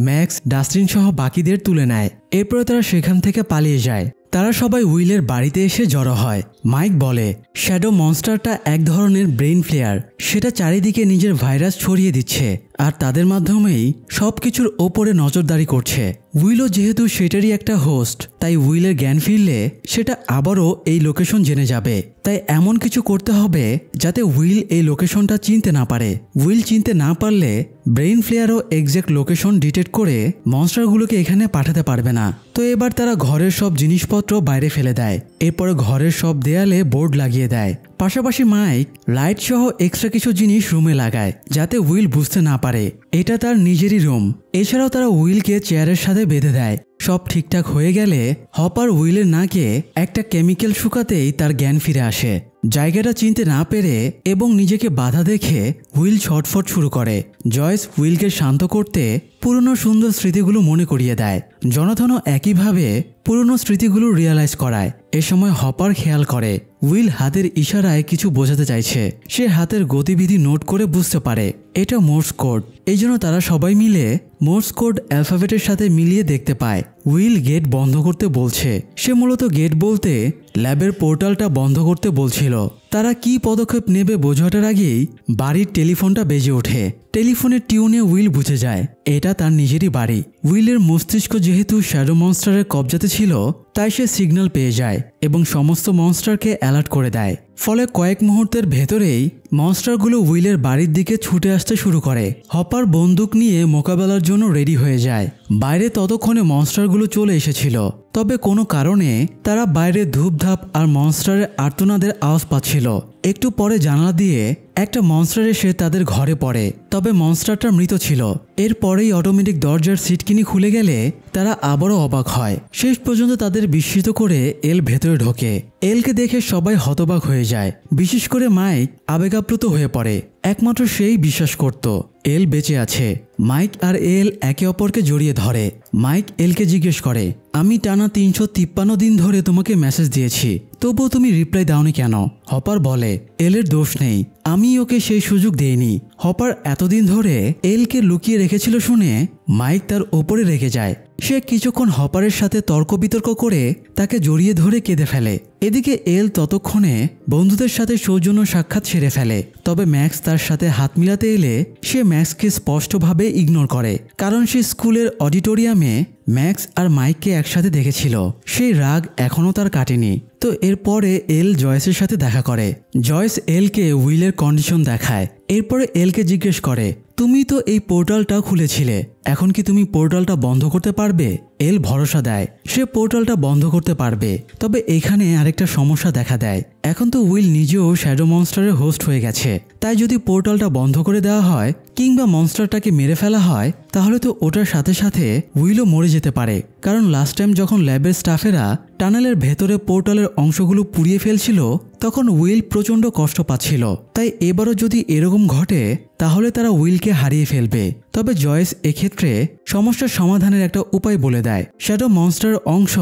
ম্যাক্স, ডাস্টিন সহ বাকিদের তুলে নেয়। এরপরে তারা সেখান থেকে পালিয়ে যায়। তারা সবাই উইলের বাড়িতে এসে জড়ো হয়। মাইক বলে শ্যাডো মনস্টারটা এক ধরনের ব্রেইন ফ্লেয়ার, সেটা চারিদিকে নিজের ভাইরাস ছড়িয়ে দিচ্ছে আর তাদের মাধ্যমেই সবকিছুর ওপরে নজরদারি করছে। উইলও যেহেতু সেটারই একটা হোস্ট, তাই উইলের জ্ঞান ফিরলে সেটা আবারও এই লোকেশন জেনে যাবে। তাই এমন কিছু করতে হবে যাতে উইল এই লোকেশনটা চিনতে না পারে। উইল চিনতে না পারলে ব্রেইন ফ্লেয়ারও এক্সাক্ট লোকেশন ডিটেক্ট করে মনস্টারগুলোকে এখানে পাঠাতে পারবে না। তো এবার তারা ঘরের সব জিনিসপত্র বাইরে ফেলে দেয়। এরপরে ঘরের সব দেয়ালে বোর্ড লাগিয়ে দেয়। পাশাপাশি মাইক লাইট সহ এক্সট্রা কিছু জিনিস রুমে লাগায় যাতে উইল বুঝতে না পারে এটা তার নিজেরই রুম। এছাড়াও তারা উইলকে চেয়ারের সাথে বেঁধে দেয়। সব ঠিকঠাক হয়ে গেলে হপার উইলের নাকে একটা কেমিক্যাল শুকাতেই তার জ্ঞান ফিরে আসে। জায়গাটা চিনতে না পেরে এবং নিজেকে বাধা দেখে উইল ছটফট শুরু করে। জয়েস উইলকে শান্ত করতে পুরনো সুন্দর স্মৃতিগুলো মনে করিয়ে দেয়। জনাথনও একইভাবে পুরনো স্মৃতিগুলো রিয়ালাইজ করায়। এ সময় হপার খেয়াল করে উইল হাতের ইশারায় কিছু বোঝাতে চাইছে। সে হাতের গতিবিধি নোট করে বুঝতে পারে এটা মোর্স কোড। এই জন্য তারা সবাই মিলে মোর্স কোড অ্যালফাবেটের সাথে মিলিয়ে দেখতে পায়। উইল গেট বন্ধ করতে বলছে। সে মূলত গেট বলতে ল্যাবের পোর্টালটা বন্ধ করতে বলছিল। তারা কি পদক্ষেপ নেবে বোঝাটার আগেই বাড়ির টেলিফোনটা বেজে ওঠে। টেলিফোনের টিউনে উইল বুঝে যায় এটা তার নিজেরই বাড়ি। উইলের মস্তিষ্ক যেহেতু শ্যাডো মনস্টারের কবজাতে ছিল, তাই সে সিগন্যাল পেয়ে যায় এবং সমস্ত মনস্টারকে অ্যালার্ট করে দেয়। ফলে কয়েক মুহূর্তের ভেতরেই মনস্টারগুলো উইলের বাড়ির দিকে ছুটে আসতে শুরু করে। হপার বন্দুক নিয়ে মোকাবেলার জন্য রেডি হয়ে যায়। বাইরে ততক্ষণে মনস্টারগুলো চলে এসেছিল, তবে কোনো কারণে তারা বাইরে ধূপধাপ আর মনস্টারের আর্তনাদের আওয়াজ পাচ্ছিল। একটু পরে জানালা দিয়ে একটা মনস্টার এসে তাদের ঘরে পড়ে, তবে মনস্টারটা মৃত ছিল। এরপরেই অটোমেটিক দরজার সিটকিনি খুলে গেলে তারা আবারও অবাক হয়। শেষ পর্যন্ত তাদের বিস্মিত করে এল ভেতরে ঢোকে। এলকে দেখে সবাই হতবাক হয়ে যায়, বিশেষ করে মাইক আবেগাপ্লুত হয়ে পড়ে। একমাত্র সেই বিশ্বাস করত এল বেঁচে আছে। মাইক আর এল একে অপরকে জড়িয়ে ধরে। মাইক এলকে জিজ্ঞেস করে, আমি টানা 353 দিন ধরে তোমাকে মেসেজ দিয়েছি, তবুও তুমি রিপ্লাই দাওনি কেন? হপার বলে এলের দোষ নেই, আমি ওকে সেই সুযোগ দেইনি। হপার এতদিন ধরে এলকে লুকিয়ে রেখেছিল শুনে মাইক তার ওপরে রেগে যায়। সে কিছুক্ষণ হপারের সাথে তর্ক বিতর্ক করে তাকে জড়িয়ে ধরে কেঁদে ফেলে। এদিকে এল ততক্ষণে বন্ধুদের সাথে সৌজন্য সাক্ষাৎ সেরে ফেলে। তবে ম্যাক্স তার সাথে হাত মিলাতে এলে সে ম্যাক্সকে স্পষ্টভাবে ইগনোর করে, কারণ সে স্কুলের অডিটোরিয়ামে ম্যাক্স আর মাইককে একসাথে দেখেছিল। সেই রাগ এখনও তার কাটেনি। তো এরপরে এল জয়েসের সাথে দেখা করে। জয়েস এলকে উইলের কন্ডিশন দেখায়। এরপরে এলকে জিজ্ঞেস করে, তুমি তো এই পোর্টালটা খুলেছিলে, এখন কি তুমি পোর্টালটা বন্ধ করতে পারবে? এল ভরসা দেয় সে পোর্টালটা বন্ধ করতে পারবে। তবে এখানে আরেকটা সমস্যা দেখা দেয়। এখন তো উইল নিজেও শ্যাডো মনস্টারের হোস্ট হয়ে গেছে, তাই যদি পোর্টালটা বন্ধ করে দেওয়া হয় কিংবা মনস্টারটাকে মেরে ফেলা হয়, তাহলে তো ওটার সাথে সাথে উইলও মরে যেতে পারে। কারণ লাস্ট টাইম যখন ল্যাবের স্টাফেরা টানেলের ভেতরে পোর্টালের অংশগুলো পুড়িয়ে ফেলছিল, তখন উইল প্রচণ্ড কষ্ট পাচ্ছিল। তাই এবারও যদি এরকম ঘটে তাহলে তারা উইলকে হারিয়ে ফেলবে। তবে জয়েস এক্ষেত্রে সমস্যার সমাধানের একটা উপায় বলে দেয়। শ্যাডো মনস্টার অংশ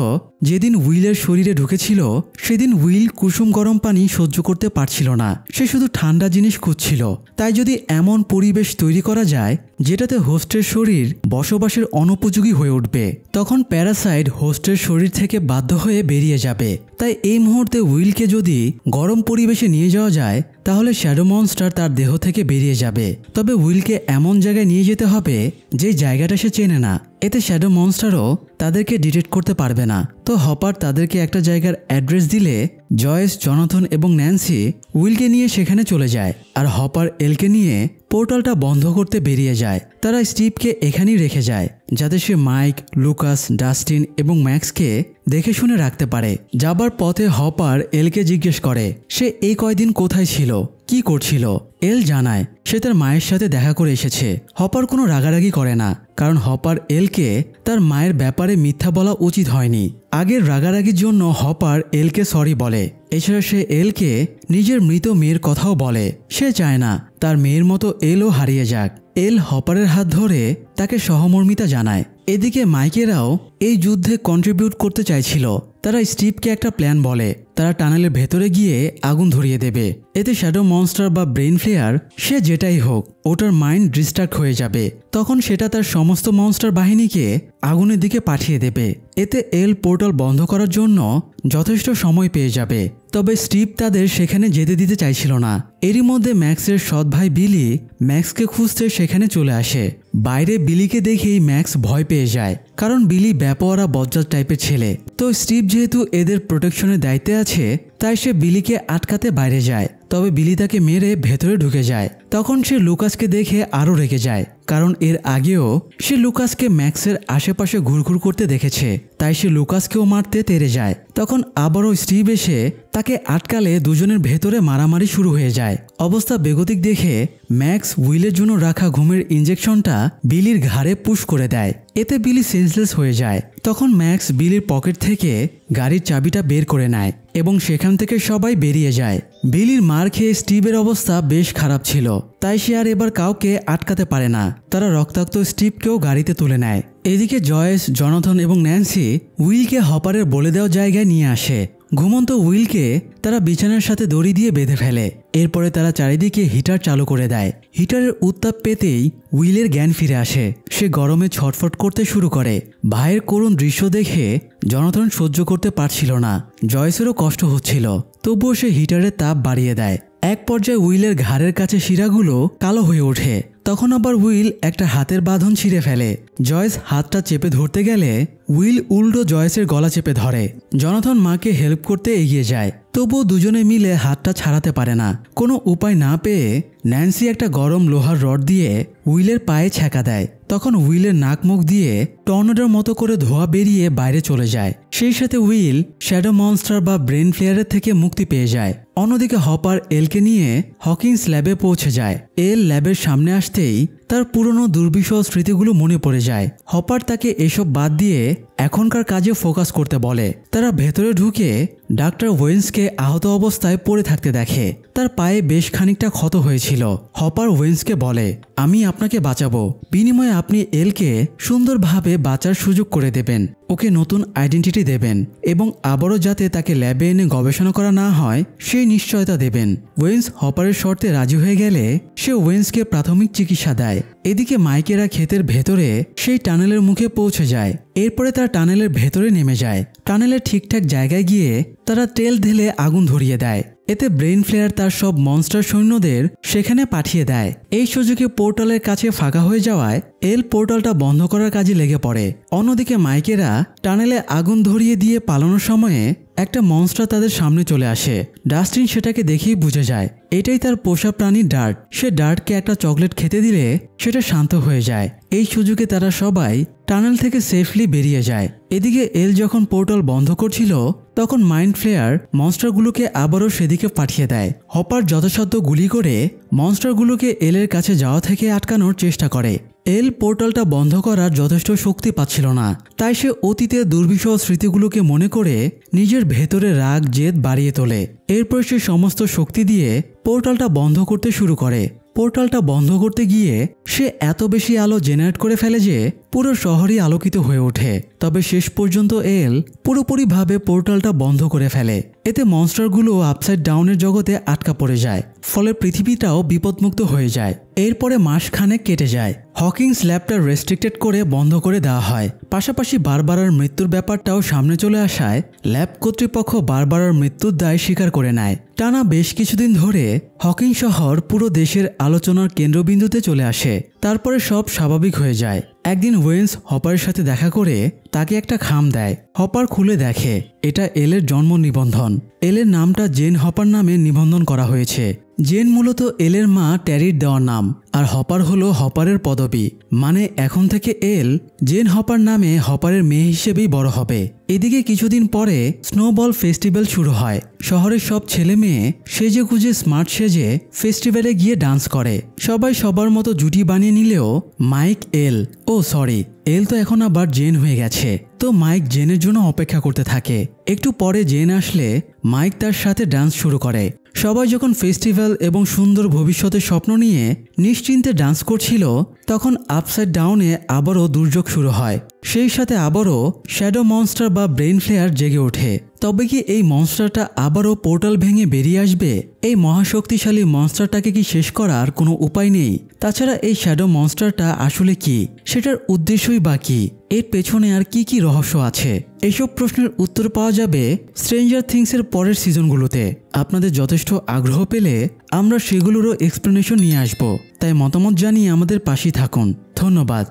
যেদিন উইলের শরীরে ঢুকেছিল সেদিন উইল কুসুম গরম পানি সহ্য করতে পারছিল না, সে শুধু ঠান্ডা জিনিস খুঁজছিল। তাই যদি এমন পরিবেশ তৈরি করা যায় যেটাতে হোস্টের শরীর বসবাসের অনুপযোগী হয়ে উঠবে, তখন প্যারাসাইট হোস্টের শরীর থেকে বাধ্য হয়ে বেরিয়ে যাবে। তাই এই মুহূর্তে উইলকে যদি গরম পরিবেশে নিয়ে যাওয়া যায় তাহলে শ্যাডো মনস্টার তার দেহ থেকে বেরিয়ে যাবে। তবে উইলকে এমন জায়গায় নিয়ে যেতে হবে যে জায়গাটা সে চেনে না, এতে শ্যাডো মনস্টারও তাদেরকে ডিটেক্ট করতে পারবে না। তো হপার তাদেরকে একটা জায়গার অ্যাড্রেস দিলে জয়েস, জনাথন এবং ন্যান্সি উইলকে নিয়ে সেখানে চলে যায়। আর হপার এলকে নিয়ে পোর্টালটা বন্ধ করতে বেরিয়ে যায়। তারা স্টিভকে এখানেই রেখে যায় যাতে সে মাইক, লুকাস, ডাস্টিন এবং ম্যাক্সকে দেখে শুনে রাখতে পারে। যাবার পথে হপার এলকে জিজ্ঞেস করে সে এই কয়দিন কোথায় ছিল, কি করছিল। এল জানায় সে তার মায়ের সাথে দেখা করে এসেছে। হপার কোনো রাগারাগি করে না, কারণ হপার এলকে তার মায়ের ব্যাপারে মিথ্যা বলা উচিত হয়নি। আগের রাগারাগির জন্য হপার এলকে সরি বলে। এছাড়া সে এলকে নিজের মৃত মেয়ের কথাও বলে। সে চায় না তার মেয়ের মতো এলও হারিয়ে যাক। এল হপারের হাত ধরে তাকে সহমর্মিতা জানায়। এদিকে মাইকেরাও এই যুদ্ধে কন্ট্রিবিউট করতে চাইছিল। তারা স্টিভকে একটা প্ল্যান বলে। তারা টানেলের ভেতরে গিয়ে আগুন ধরিয়ে দেবে। এতে শ্যাডো মনস্টার বা ব্রেইন ফ্লেয়ার সে যেটাই হোক ওটার মাইন্ড ডিস্ট্রাক্ট হয়ে যাবে। তখন সেটা তার সমস্ত মনস্টার বাহিনীকে আগুনের দিকে পাঠিয়ে দেবে। এতে এল পোর্টাল বন্ধ করার জন্য যথেষ্ট সময় পেয়ে যাবে। তবে স্টিভ তাদের সেখানে যেতে দিতে চাইছিল না। এরই মধ্যে ম্যাক্সের সৎ ভাই বিলি ম্যাক্সকে খুঁজতে সেখানে চলে আসে। বাইরে বিলিকে দেখেই ম্যাক্স ভয় পেয়ে যায়, কারণ বিলি ব্যাপারা বজ্জাত টাইপের ছেলে। তো স্টিভ যেহেতু এদের প্রোটেকশনের দায়িত্বে আছে তাই সে বিলিকে আটকাতে বাইরে যায়। তবে বিলি তাকে মেরে ভেতরে ঢুকে যায়। তখন সে লুকাসকে দেখে আরও রেগে যায়, কারণ এর আগেও সে লুকাসকে ম্যাক্সের আশেপাশে ঘুরঘুর করতে দেখেছে। তাই সে লুকাসকেও মারতে তেড়ে যায়। তখন আবারও স্টিভ এসে তাকে আটকালে দুজনের ভেতরে মারামারি শুরু হয়ে যায়। অবস্থা বেগতিক দেখে ম্যাক্স উইলের জন্য রাখা ঘুমের ইঞ্জেকশনটা বিলির ঘাড়ে পুশ করে দেয়। এতে বিলি সেন্সলেস হয়ে যায়। তখন ম্যাক্স বিলির পকেট থেকে গাড়ির চাবিটা বের করে নেয় এবং সেখান থেকে সবাই বেরিয়ে যায়। বিলির মার খেয়ে স্টিভের অবস্থা বেশ খারাপ ছিল, তাই সে আর এবার কাউকে আটকাতে পারে না। তারা রক্তাক্ত স্টিভকেও গাড়িতে তুলে নেয়। এদিকে জয়েস, জনাথন এবং ন্যান্সি উইলকে হপারের বলে দেওয়া জায়গায় নিয়ে আসে। ঘুমন্ত উইলকে তারা বিছানার সাথে দড়ি দিয়ে বেঁধে ফেলে। এরপরে তারা চারিদিকে হিটার চালু করে দেয়। হিটারের উত্তাপ পেতেই উইলের জ্ঞান ফিরে আসে। সে গরমে ছটফট করতে শুরু করে। ভাইয়ের করুণ দৃশ্য দেখে জনাথন সহ্য করতে পারছিল না। জয়েসেরও কষ্ট হচ্ছিল, তবুও সে হিটারের তাপ বাড়িয়ে দেয়। এক পর্যায়ে উইলের ঘাড়ের কাছে শিরাগুলো কালো হয়ে ওঠে। তখন আবার উইল একটা হাতের বাঁধন ছিঁড়ে ফেলে। জয়েস হাতটা চেপে ধরতে গেলে উইল উল্টো জয়েসের গলা চেপে ধরে। জনাথন মাকে হেল্প করতে এগিয়ে যায়, তবুও দুজনে মিলে হাতটা ছাড়াতে পারে না। কোনো উপায় না পেয়ে ন্যান্সি একটা গরম লোহার রড দিয়ে উইলের পায়ে ছ্যাঁকা দেয়। তখন উইলের নাক মুখ দিয়ে টর্নেডোর মতো করে ধোঁয়া বেরিয়ে বাইরে চলে যায়। সেই সাথে উইল শ্যাডো মনস্টার বা ব্রেন ফ্লেয়ারের থেকে মুক্তি পেয়ে যায়। অন্যদিকে হপার এলকে নিয়ে হকিন্স ল্যাবে পৌঁছে যায়। এল ল্যাবের সামনে আসতেই তার পুরনো দুর্বিষহ স্মৃতিগুলো মনে পড়ে যায়। হপার তাকে এসব বাদ দিয়ে এখনকার কাজে ফোকাস করতে বলে। তারা ভেতরে ঢুকে ডাক্তার ওয়েন্সকে আহত অবস্থায় পড়ে থাকতে দেখে। তার পায়ে বেশ খানিকটা ক্ষত হয়েছিল। হপার ওয়েন্সকে বলে, আমি আপনাকে বাঁচাবো, বিনিময়ে আপনি এলকে সুন্দরভাবে বাঁচার সুযোগ করে দেবেন, ওকে নতুন আইডেন্টিটি দেবেন এবং আবারও যাতে তাকে ল্যাবে এনে গবেষণা করা না হয় সেই নিশ্চয়তা দেবেন। ওয়েন্স হপারের শর্তে রাজি হয়ে গেলে সে ওয়েন্সকে প্রাথমিক চিকিৎসা দেয়। এদিকে মাইকেরা ক্ষেতের ভেতরে সেই টানেলের মুখে পৌঁছে যায়। এরপরে তারা টানেলের ভেতরে নেমে যায়। টানেলের ঠিকঠাক জায়গায় গিয়ে তারা তেল ঢেলে আগুন ধরিয়ে দেয়। এতে ব্রেন ফ্লেয়ার তার সব মনস্টার সৈন্যদের সেখানে পাঠিয়ে দেয়। এই সুযোগে পোর্টালের কাছে ফাঁকা হয়ে যাওয়ায় এল পোর্টালটা বন্ধ করার কাজে লেগে পড়ে। অন্যদিকে মাইকেরা টানেলে আগুন ধরিয়ে দিয়ে পালানোর সময়ে একটা মনস্টার তাদের সামনে চলে আসে। ডাস্টিন সেটাকে দেখেই বুঝে যায় এটাই তার পোষা প্রাণী ডার্ট। সে ডার্টকে একটা চকলেট খেতে দিলে সেটা শান্ত হয়ে যায়। এই সুযোগে তারা সবাই টানেল থেকে সেফলি বেরিয়ে যায়। এদিকে এল যখন পোর্টাল বন্ধ করছিল তখন মাইন্ড ফ্লেয়ার মনস্টারগুলোকে আবারও সেদিকে পাঠিয়ে দেয়। হপার যথাসাধ্য গুলি করে মনস্টারগুলোকে এলের কাছে যাওয়া থেকে আটকানোর চেষ্টা করে। এল পোর্টালটা বন্ধ করার যথেষ্ট শক্তি পাচ্ছিল না, তাই সে অতীতের দুর্বিষহ স্মৃতিগুলোকে মনে করে নিজের ভেতরে রাগ জেদ বাড়িয়ে তোলে। এরপর সে সমস্ত শক্তি দিয়ে পোর্টালটা বন্ধ করতে শুরু করে। পোর্টালটা বন্ধ করতে গিয়ে সে এত বেশি আলো জেনারেট করে ফেলে যে পুরো শহরই আলোকিত হয়ে ওঠে। তবে শেষ পর্যন্ত এল পুরোপুরিভাবে পোর্টালটা বন্ধ করে ফেলে। এতে মনস্টারগুলো আপসাইড ডাউনের জগতে আটকা পড়ে যায়, ফলে পৃথিবীটাও বিপদমুক্ত হয়ে যায়। এরপরে মাসখানেক কেটে যায়। হকিংস ল্যাবটা রেস্ট্রিক্টেড করে বন্ধ করে দেওয়া হয়। পাশাপাশি বারবারার মৃত্যুর ব্যাপারটাও সামনে চলে আসায় ল্যাব কর্তৃপক্ষ বারবারার মৃত্যুর দায় স্বীকার করে নেয়। টানা বেশ কিছুদিন ধরে হকিং শহর পুরো দেশের আলোচনার কেন্দ্রবিন্দুতে চলে আসে। তারপরে সব স্বাভাবিক হয়ে যায়। একদিন ওয়েন্স হপারের সাথে দেখা করে তাকে একটা খাম দেয়। হপার খুলে দেখে এটা এলের জন্ম নিবন্ধন। এলের নামটা জেন হপার নামে নিবন্ধন করা হয়েছে। জেন মূলত এলের মা ট্যারির দেওয়া নাম, আর হপার হলো হপারের পদবি। মানে এখন থেকে এল জেন হপার নামে হপারের মেয়ে হিসেবেই বড় হবে। এদিকে কিছুদিন পরে স্নোবল ফেস্টিভ্যাল শুরু হয়। শহরের সব ছেলে মেয়ে সেজেগুজে স্মার্ট সেজে ফেস্টিভ্যালে গিয়ে ডান্স করে। সবাই সবার মতো জুটি বানিয়ে নিলেও মাইক এল এল তো এখন আবার জেন হয়ে গেছে। তো মাইক জেনের জন্য অপেক্ষা করতে থাকে। একটু পরে জেন আসলে মাইক তার সাথে ডান্স শুরু করে। সবাই যখন ফেস্টিভ্যাল এবং সুন্দর ভবিষ্যতের স্বপ্ন নিয়ে নিশ্চিন্তে ডান্স করছিল, তখন আপসাইড ডাউনে আবারও দুর্যোগ শুরু হয়। সেই সাথে আবারও শ্যাডো মনস্টার বা ব্রেন ফ্লেয়ার জেগে ওঠে। তবে কি এই মনস্টারটা আবারও পোর্টাল ভেঙে বেরিয়ে আসবে? এই মহাশক্তিশালী মনস্টারটাকে কি শেষ করার কোনো উপায় নেই? তাছাড়া এই শ্যাডো মনস্টারটা আসলে কি? সেটার উদ্দেশ্যই বা কি? এর পেছনে আর কি কি রহস্য আছে? এসব প্রশ্নের উত্তর পাওয়া যাবে স্ট্রেঞ্জার থিংসের পরের সিজনগুলোতে। আপনাদের যথেষ্ট আগ্রহ পেলে আমরা সেগুলোরও এক্সপ্লেনেশন নিয়ে আসব। তাই মতামত জানিয়ে আমাদের পাশেই থাকুন। ধন্যবাদ।